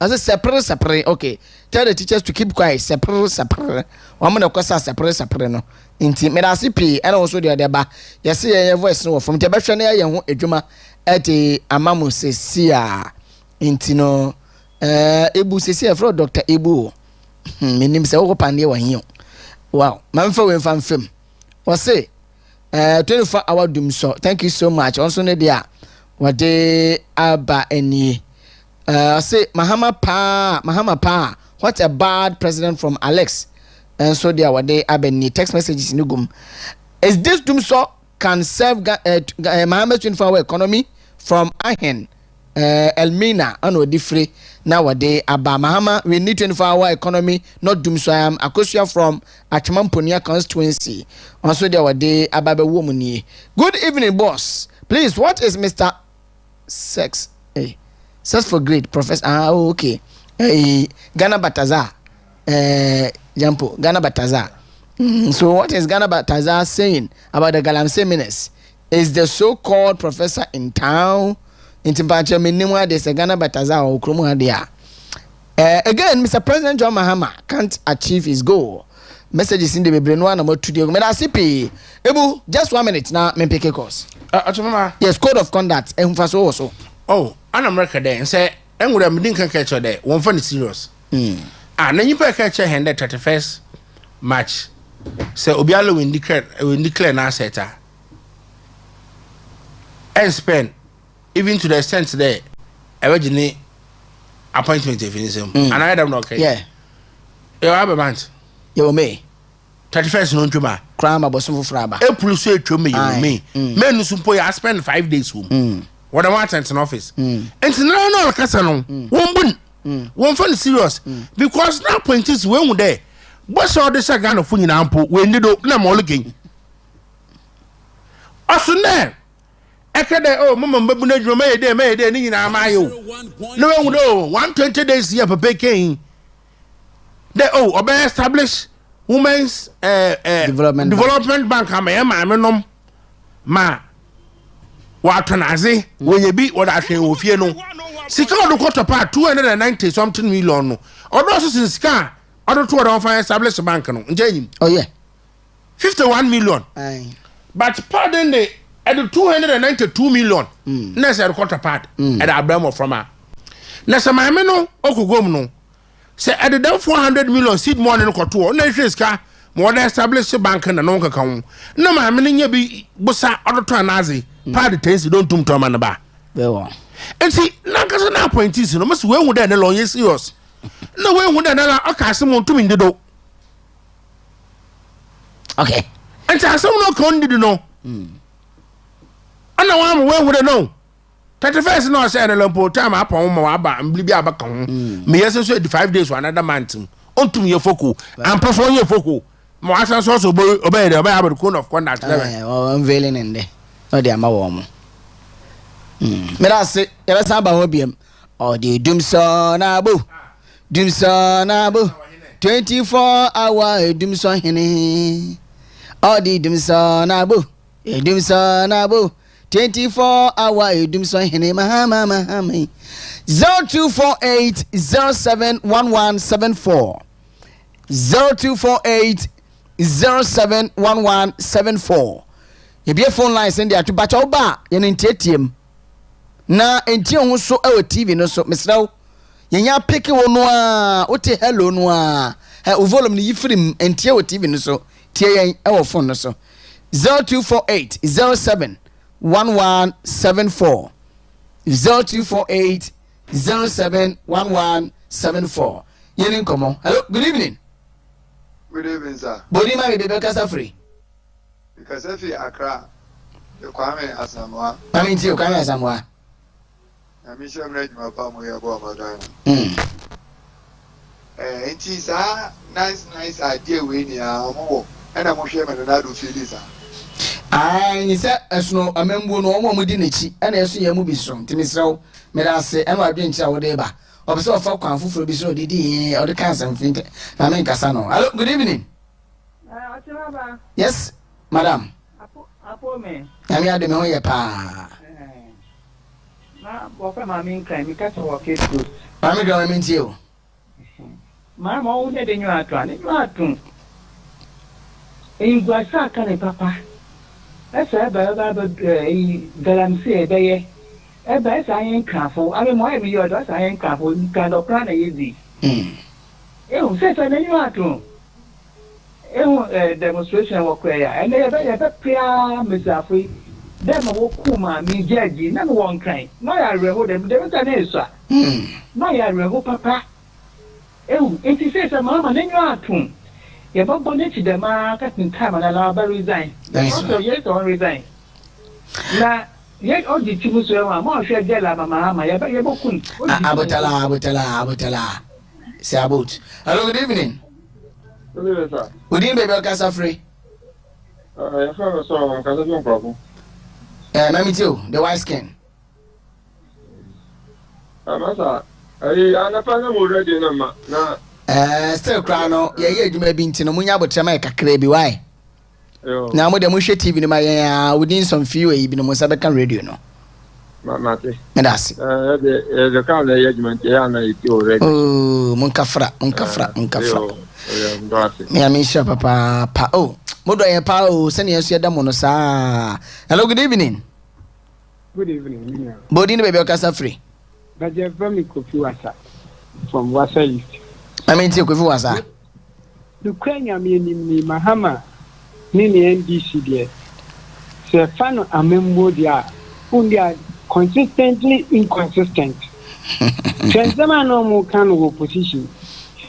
as a separate. Okay. Tell the teachers to keep quiet. Separate. One minute, of course, separate. No. Inti medasipi and also the other ba. Yes, your voice no from Tebashania young Ejuma at the Amamu Sesia. Intino Ebu Sesia for Dr. Ebu. Minim se wo pande wa hiyo. Wow, mamfa we fan film. What say? 24-hour doom so. Thank you so much. Also ne dia. Wade aba eni. Say Mahama Pa. What a bad president from Alex. And so there wade aba eni text messages in gum. Is this doom so can serve Mahama's 24-hour economy from Ahen? Elmina ano different nowadays about Mahama we need 24-hour economy not doom so I am Akosia from Oman Mpuntuo constituency also there were day ababe woman. Good evening boss, please what is Mr. Sex sex for grade professor okay Ghana Bataza Jampo Ghana Bataza so what is Ghana Bataza saying about the Galamsey Ministers? Is the so-called professor in town? Intimpacha minimum de Ghana Bataza or Krumu dia. Again, Mr. President John Mahama can't achieve his goal. Messages in the Brenwan about 2 days. Medasipi. Ebu, just 1 minute now, Mempeke course. Yes, code of conduct. And for so also. Oh, an America there and say, and with a Midinka catcher there, one funny serious. And then you pay catcher hand at 31st match. Say Obialo will declare an asset. And spend. Even to the extent that originally appointment definition, and I don't know. Okay, yeah, you have a month. You may 31st no juma. Crama bosom fraba. April say to me, you may. Men who suppose I spend 5 days home. What I want in office. And no, Casano. One fun serious because now point is when there. What's all this again of Funin Ampo when you don't know more looking. Also there. Ekede oh mama mbabuna dwuma ye de ni nyina amayo no 120 days here papa ken they obey establish women's development bank ama nom ma wa tonaze we ye bi wo da hwe wo fie no sika odo quarter part 290 something million no odo so sin sika odo to odo fa establish bank no njenyim oh yeah 51 million but pardon the at the 292 million necessary counterpart at Abraham from her. Nessa Mameno, Okugomno. Say at the 400 million seed money no koto, no car, more than established bank and non account. No, my meaning be Bossa or Tranazi, party taste don't tum to manaba. And see, Nakas and appointees, no must well with the lawyer serious. No way would another Ocasimon to in the door. Okay. And some no condid no. I know I'm well with a no. 31st no say na lampo time upon my aba and blibi abaka ho. Me yes so 5 days for another month. Ontum ye foko and perform ye foko. Mo asan so obey the obey code of conduct level. Oh unveiling in there. No dey ama wo mo. Me da say e be san ba ho biem. Oh the doom so na bo. Doom so na bo. 24-hour doom so hene. Oh the doom so na bo. Doom so na bo. 24-hour doom so hene mahama 0248 071174 0248 071174 ye be phone line send there to bacha oba ye ntietim na entie ho so e TV no so mesraw ye nya pick wo no a wote hello no a o volume ni yifrim entie wo TV no so tie yen e wo phone no so 0248 07 1174 0248 071174. Yenin komo. Hello, good evening. Good evening, sir. Body man de Bekasa free. Because if you Accra, the Kwame Asamoah. I mean, you Kwame Asamoah. I'm sure I'm ready my family about my it is a nice idea when you are more. And I'm sure I'm not to feel this. I said, as no, a member no one within it, and as you move strong. Timisro, Medase, and my drink shower deba. Observe for Kwanfu for Biso Didi or the cancer and think. I mean, Casano. Hello, good evening. Yes, madam. Apo me. I mean, I don't know your pa. What am I mean? Can you catch our case? I'm going to you. Mamma, all that in your trying. You are too. In Guasa, can a papa? That's a Galamsey, they a best I ain't careful. I mean, why you are I ain't careful, kind of plan easy. who says I knew how to. Demonstration work where and they have prayer, Mr. Free. Them Kuma, me judge, number one kind. My I rehold them, there was an answer. My I rehold papa. If he says a mamma, then you are too. You have bonnet the market in time and allow by resign. Also, yes, or resign. Now, yet all the Timus are more share Della, Mamma, you better book. Abutala. Say about. Hello, good evening. Good evening, baby, Casa Free. I have a song, because no problem. Me too, the white skin. Masa, I never already na. Still crown, yeah, you may be in Tinomunya, but Jamaica, Crabby, why? Now, with the Musha TV, within some few, even the Mosabecan radio, no. Mate. That's the kind of judgment, yeah, already. Oh, Munkafra. Me, I mean, Papa, Pa. Oh, Modo, Pao, send us your damonosa. Hello, good evening. Good evening. Bodin, baby, Casa Free. But you're from Kofuasa from Wasa East. I mean, take Kofuasa. Ukraine, me, Mahama, Nini NDC, dear. Sir Fano, a member, they are consistently inconsistent. Transama no more kind of opposition.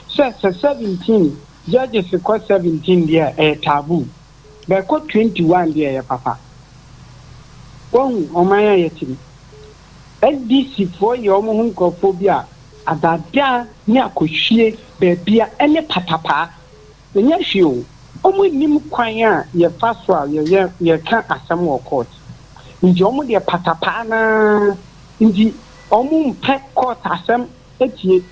Sir, 17 judges record 17 there a taboo. But got 21 there, Papa. One on my yetting. NDC for your homophobia. At that there, near Kushie, baby, any patapa. The next you, only nim choir, your fast while you can't as some more court. In Jomo, patapana, in the pet court as some 88.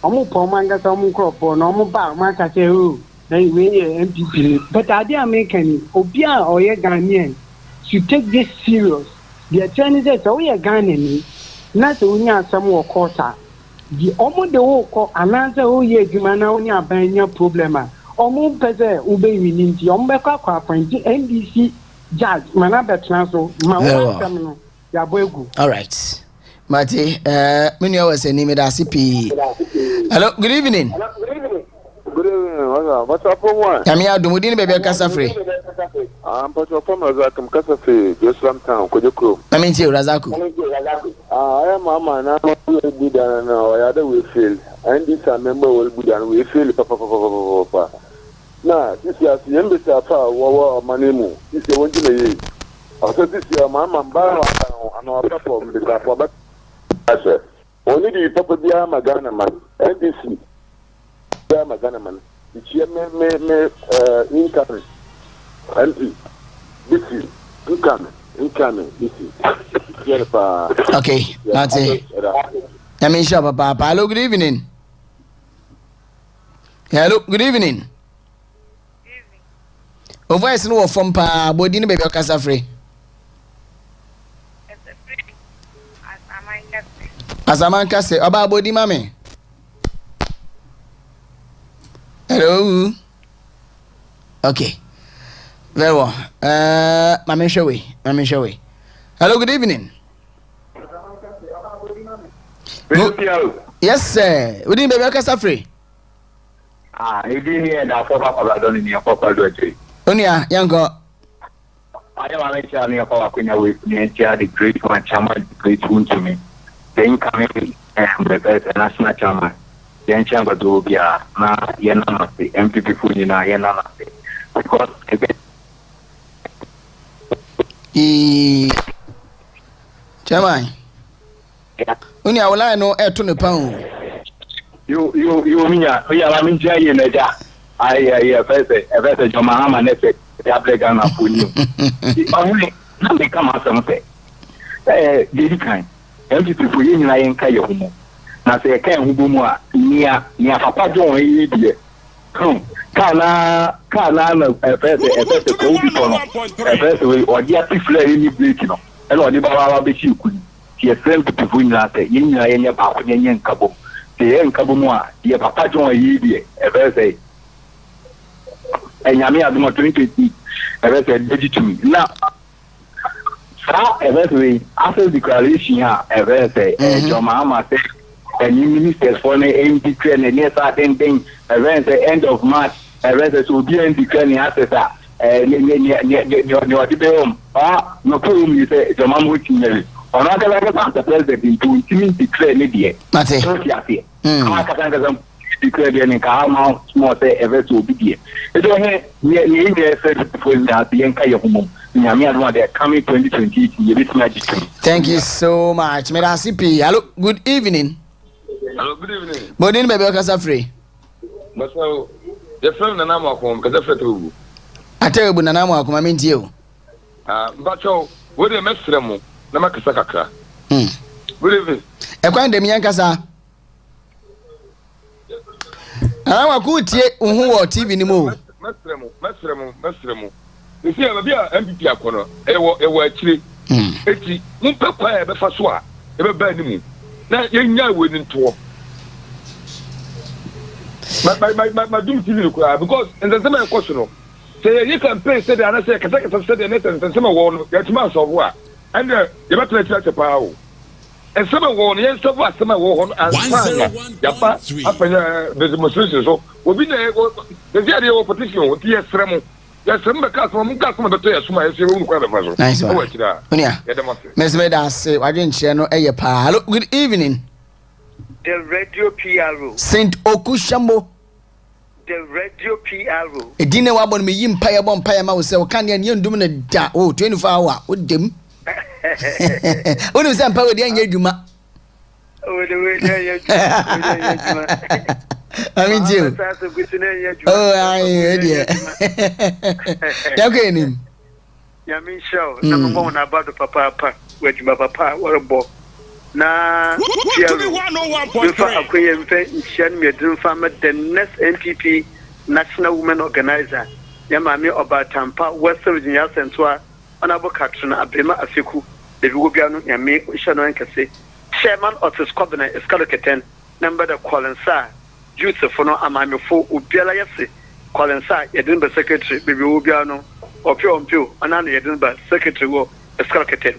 Omo pomanga some crop or no ba maka say oh na we MPP but I dey American obia or ye Ghanaian should take this serious. The Chinese say oh ye Ghanaian na so nya some work quarter the omo de wo ko ananse oh ye adwuma na onya banya problem a omo pese ube wini nti omo be kwa appoint NDC judge mana betran so ma wa tam no ya boegu. All right. Mati, many hours a name at CP. Hello, good evening. Good evening, what's up for one? Kamia Dumudin, baby, Casa Free. I'm part of Razakam Casa Free, just some town, Kojoko. I mean, Razaku. I am Mama, and I will be done now. I other will fail, and this a member will be done. We fail, Papa. Now, this year, the embassy of our Manemu. This year, one day. Also, this year, Mama, and our platform, the platform. Only the Papa Bia Magana man, NDC, Bia Magana man, the chairman incoming, NP, this incoming, this is. Okay, that's it. I mean, Papa. Hello, good evening. Hello, good evening. O voice no from Pa Bodin baby Casa Free. Asamanka say about body mame. Hello. Okay. Very well. Mame Showy. Hello, good evening. Yes, sir. Good evening, baby Casa Free. You didn't hear that for Papa Don in your Papa Doji. Onia, Yango. I am a Chinese Papa Queen with the great one, Chairman, great one to me. The incoming the national chairman, the Enchill do be a Yana, the MPP food in Yana, because Chairman, only I will I know air to the pound. You mean, we are in Jay in the jar. I first a Jomahama Nefe, the Ablegana for you. Only not become as something. This kind. MPP for you in Kayo. Now say, can who go more near Papa John, ye come. Kana, a first way, or yet if any breaking up. And what about the shoe could. He has sent to win that in your Papa Yan Cabo. The end Cabomoa, dear Papa John, ye a birthday. And Yami had more 20, a birthday to me. Now, eventually, after the declaration, a birthday, John Mahama said, and ministers for the declare and yes, I think around the end of March, around the Soviet declaring assets. No problem. You say the man which you on other level, the president to declare media. That's it. Declare the car small say ever to be. It don't have the coming 2020. Thank you so much. Hello, good evening. Hello, good evening. Morning, baby, Casa free. But so, the friend and I'm home because I feel I tell you, Bunanamo, come in to you. But so, what a mess from Namakasaka. Good evening. A kind of Yankasa. I could hear who or TV anymore. Mastremo. You see, I'm a beer MPP corner. Ewa actually, actually, Papa ever faswa, ever bad me. Now, you're waiting to. My doom TV because in the same question, say you can pay, said the answer, Kataka said the net and some one, get mass of what, and you're not let the power. And some one, yes, some one, and Yapa, up in the demonstration. So, we'll be there. The idea of petition with yes, Remo. Yes, some customer to tell us my own. Nice one. Yeah, Miss Medas say, I didn't share no air pa. Good evening. The radio PRO. Saint Okushambo. The radio PRO. A dinner wabon me yim paya bon paya mouse, so can you doing a da 24 hour with them? What is that power? The Yuma. Oh, the way I mean, you. Oh, I hear. Okay, him. Yamin show. Number one about the papa, where you papa, what a book. Now, the next NPP National Women Organizer, Yamami about Tampa, Western Virginia Central, Honorable Katrina Abema Afiku, the Rubiano Yami, Shano Kase, Chairman of the Squadron, Escalocatan, number the Colonsa, Joseph Fono Amami Fo, Ubiala Yasi, Colonsa, Edinburgh Secretary, Baby Rubiano, or Pio, another Edinburgh Secretary, Escalocatan.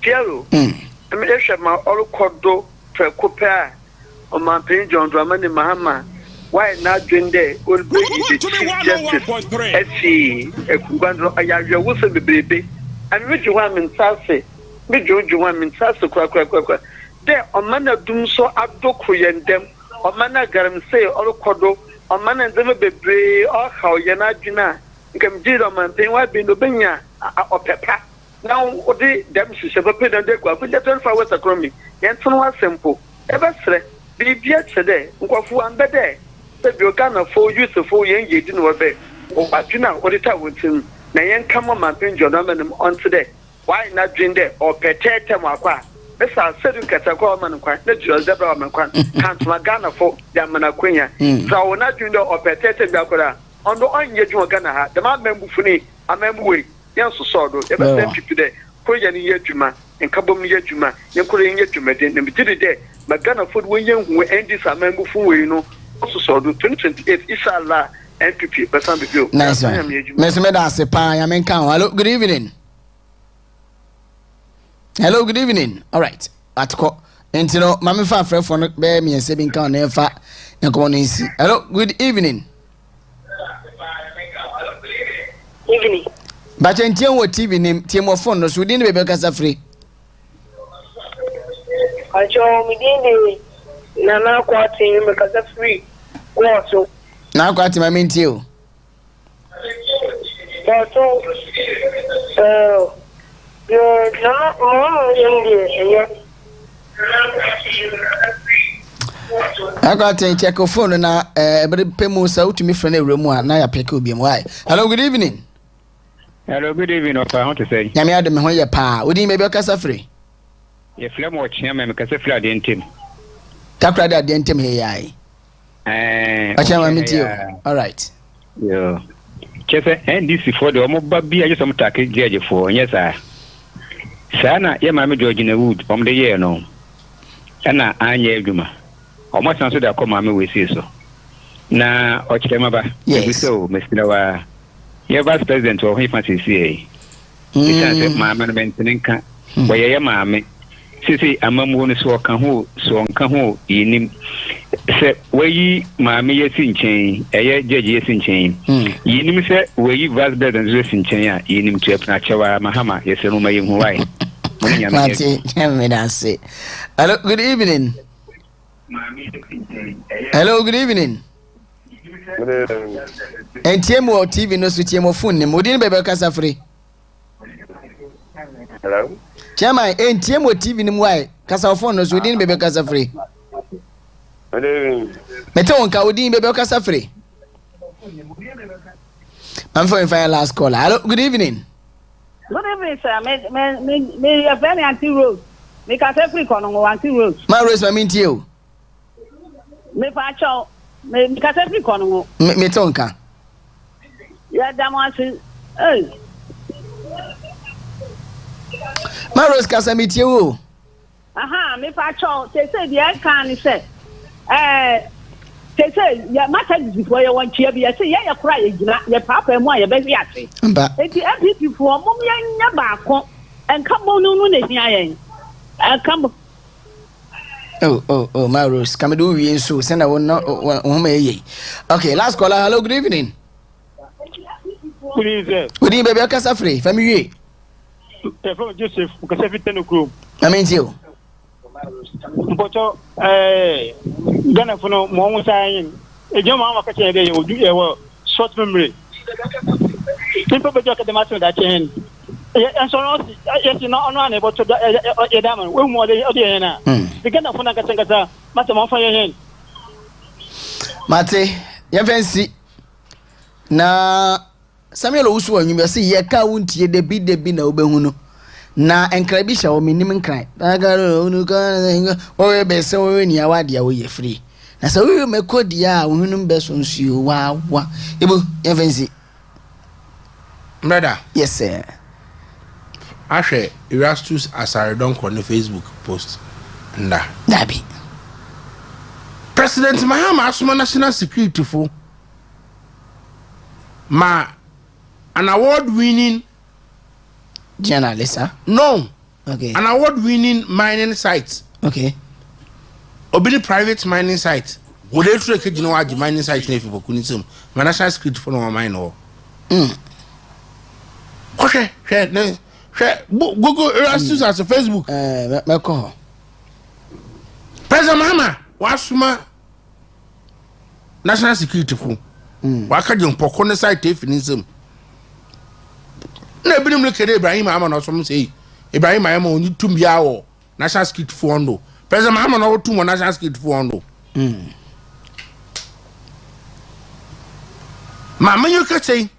Piero. I mean, I shall my all cordo per copper on my page on Dramani Mahama. Why not during day will be the Chief Justice? S.C. Ekugandro Ayaja Wilson the baby. And which you want in Sassy? Which you want in Sassy? There, on manner doom so abdoku and them, or manner garam say all cordo, or manner them be brave, or how Yanajina. You can do on my pain, why be no benya or pepper. Now, what they them she said, but then they go up with the 24 hours acromy. Yanson was simple. Ever say, be yet today, Unquafu and better. Said you can afford use of 4 years, you didn't work. Oh, but you know what it out with him. Nayan come on my pinch on today. Why not drink there or petete Makwa? This are certain Catacomb and quite natural Zebra Makwan. Can't Magana for Yamana Queen. So not drink or petete Gakura. On the on yet you are gonna have the man Membufuni, a memory. Yes, so do. Ever sent you today. Korean Yetuma and Kabum Yetuma, Yakurin Yetuma, then we did it there. Magana food when you end this, I remember for you know. Also, so do 2028 Isala NPP, but some of you. Nice one. Mr. Medase, I am in count. Hello, good evening. Hello, good evening. All right. At call. And you know, Mammy Fan for bear me and saving count never and come on in. Hello, good evening. Evening. But until what TV name, Tim of Fondos, we didn't be Casa free. I show me the Nana Quartin because of free. Also, now got him, I mean to you. Also, you're not India. I got a check of phone and but pay more so to me from a room. Now I pick up why. Hello, good evening. Hello, good evening. I want to say, Yami Adam, when you're pa, would you maybe a casa free? If Flem watch him, I'm a casa free against him. Takradi against him here. I shall meet you. All right. Yeah. Chesa, and this before the Omo Baby, I just am taking judge for, yes, sir. Sana, yeah, Mammy George in the wood from the year, no. And I am Juma. Almost answered that come, Mammy, we see so. Now, Okyeremaba, yes, so, Mr. Yeah, Vice President of Hifan CCA. He said, Mamma, maintaining, where I am, Mammy. sisi amamu no so ka ho so nka ho yinim se wayi maame yesi nchen eye jeje yesi nchen yinim se wayi vice president yesi nchen ya yinim to epna chewa mahama yesi no mayi hu wai Mati, hello, good evening. Hello, good evening. And TMO TV no switch TMO phone name. Odin bebe kasa free. Hello. Chama and TMO TV name why? Kasa phone no so odin bebe kasa free. Hello. Meto onka odin bebe kasa free. I'm for final last caller. Hello, good evening. Good evening, sir. Me a very anti-rose. Me can say free kono anti-rose. Ma Rose ma minti o. Me fa cho. Me can say free kono. Me tonka. Ya damansi. Eh. Ma Rose kasa minti o. Aha, me fa cho. Say the kan say. Say ya matter before you want to be say ya cry ya papa mo ya be ase. Mba. Eti MPP for mom ya nya ba ko en ka mo no na hia yen. Come. Oh, my Rose. Come do we so send a one. Okay, last caller. Hello, good evening. Good evening. Good evening, baby. Kasa free. Family. From Joseph, because everything group. I mean you. Mpoto Ghana for no more saying a young man catch a day or do a short memory. People be joking the matter that chain. And so yes, you're not unable to a diamond. We more the other. The Ghana for Nakasa, Master for your hand. Mate, you fancy na Samuel Usu and you see ye count ye de be na obehuno. Na enkrabisha o minim nkran agaro unu ka o be se o ni awade wo ye free na se we mekodi a ohunum be so nsuo wa ebo evensi brother. Yes sir. Ashe Erastus Asare don on the Facebook post nda dabi President Mahama asuma national security for ma an award-winning journalist, huh? No. Okay. An award-winning mining site. Okay. Obini private mining site. Would they try to know what the mining site name for Kunisum? My national security for no mine or. Okay. Google Erastus as a Facebook. President Mahama was national security for. Waka jung pokone site if in some. Na ebinim look at Ibrahim Ama no some say Ibrahim Ama only 2 biawo national security for ndo. President Ama no 2 national security for ndo. Mama you can say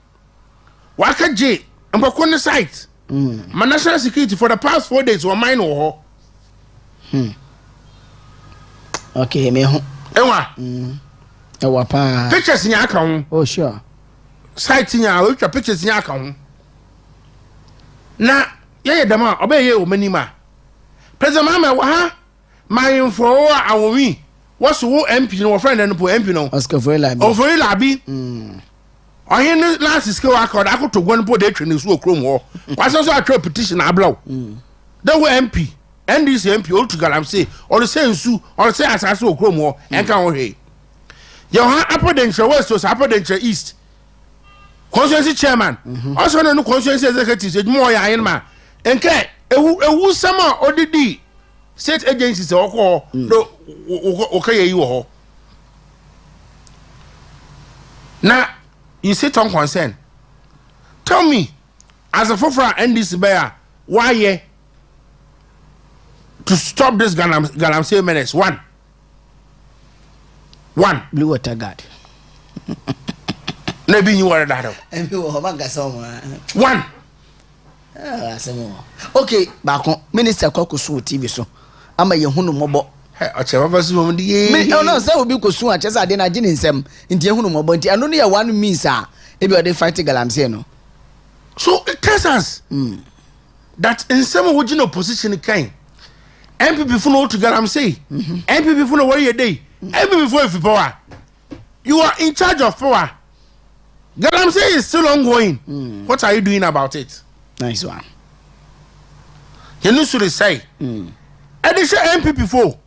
waka je mpokone site. My national security for the past 4 days were mine or Okay, me ho. Ewa. Pa. Pictures in your account. Oh sure. Site in your pictures in your account. Na ye dama obey ye o manima. President Mama ha my info awowi. What's wo MP no friend no po MP no. Oscar Labi. Oh for Labi. Oyin last skill accord akoto gwan po de twene so okrom ho. Kwaso so atwa petition ablaw. The wo MP NDC MP o tugalam say or say nsu or say asase okrom ho enka ho he. Yo ha apodentro west to apodentro east. Constituency chairman. Also no constituency executive say mo ya yin ma. Enke ewu sama odidi state agencies okọ no okaye yi wo ho. Na you sit on concern. Tell me, as a former NDC buyer, why to stop this Galamsey menace? One. Blue water guard. Maybe you were that. One. Okay, back on Minister Kokusu TV so. Ama yehunu mobo. No, say obi kosu a chesa de na gini nsem nti ehunu mobo nti anu ne one means a e be o dey fight Galamsey no. So it tells us that in some original opposition kind MPP for no to Galamsey, MPP for no worry a day, MPP for if power. You are in charge of power. Galamsey is still ongoing. What are you doing about it? Nice one. You know should say Addition MPP4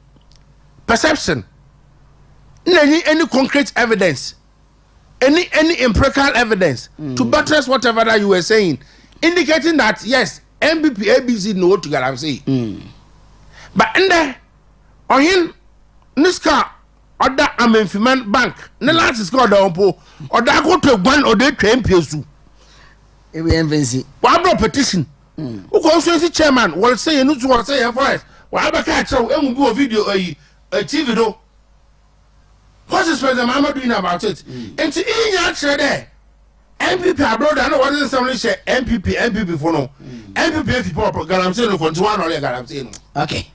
perception. Any concrete evidence, any empirical evidence to buttress whatever that you were saying, indicating that yes, MPP ABC know what to get. I'm saying, but in there, on him, Niska or that Amenfiman Bank, the last is called Ompo, or that go to one or they train PSU. It will invency. What petition? Who goes chairman? Will say you know to say a voice. Well, I catch so and go video a TV though. What is President Mama doing about it? And to in your share there, MPP abroad, I know what is somebody say MPP for no. MPP people guarantee no control or guarantee. Okay.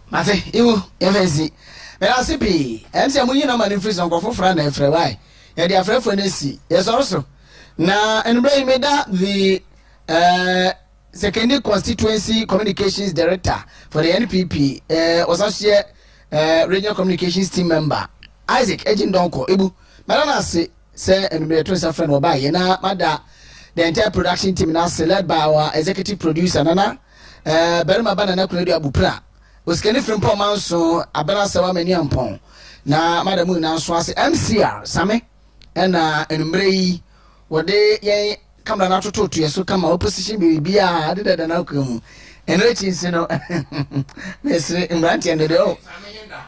Mate, you invency. But I see I'm saying we know man freeze on go for friend and free why. Yeah, they are free for see. Yes also. Now and bring me that the secondary constituency communications director for the NPP was also regional communications team member Isaac Ejindonko Ebu Madana say and be a trust friend or by na mada the entire production team now led by our executive producer Nana Berma Banana Claudia Bupra was Kenny from Poman so Abana Sawa Meniampon na Madamu now swasi MCR Same and Mbrei what they come down to talk to you so come opposition be a did an outcome and which is you know Miss Imranti and the oh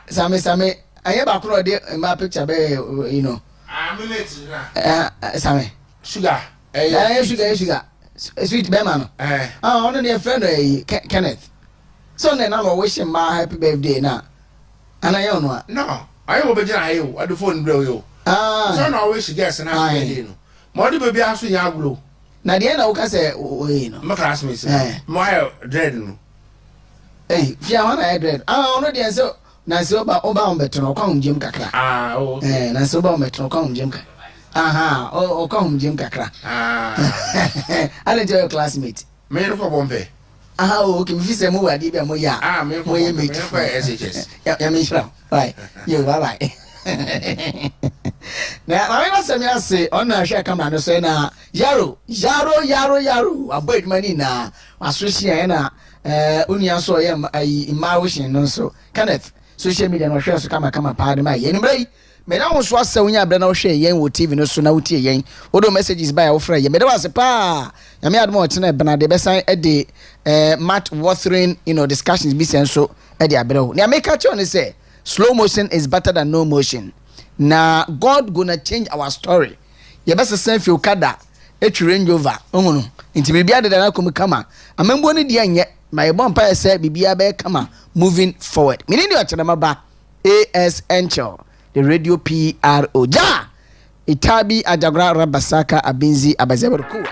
Same I have a crowd in my picture you know Same sugar sugar sweet beman only a friend Kenneth so then I'm wishing my happy birthday now and I don't know no I will be you at the phone blow you so now wish guess and I more the baby ask you blue. Na the end I can say no. My classmates. My dread no. Hey, fia wana I dread. No the answer. Na so ba on beto no kwa mjem kakra. Okay. Na so ba on beto no kwa mjem kakra. Aha, o kwa mjem kakra. I enjoy your classmate. Me no for bombe. Okay, me fi say mo wadi bia mo ya. Me for SHS. Ya me shira. Bye. Yo bye bye. Now, I was say on a share come and say na yaro avoid money na associate unia so in my wishing no so Kenneth social media no share so come pad my anyway me na so asa unya bre na share yen wo TV no so na wutie yen odo messages by wo frɛ ye me de was pa ya me admo tena bena de besan e de mat watering discussions bi sen so e de abrɛ na make catch on say slow motion is better than no motion. Now God gonna change our story. You best send you kada et range over. Inti bibia de na come kama. Amembo ni dia nye my bompa say bibia be kama moving forward. Meaning you Okyeremaba AS Enchill the radio PRO. Ja Itabi Ajagra Rabasaka Abinzi Abazeberkuwa.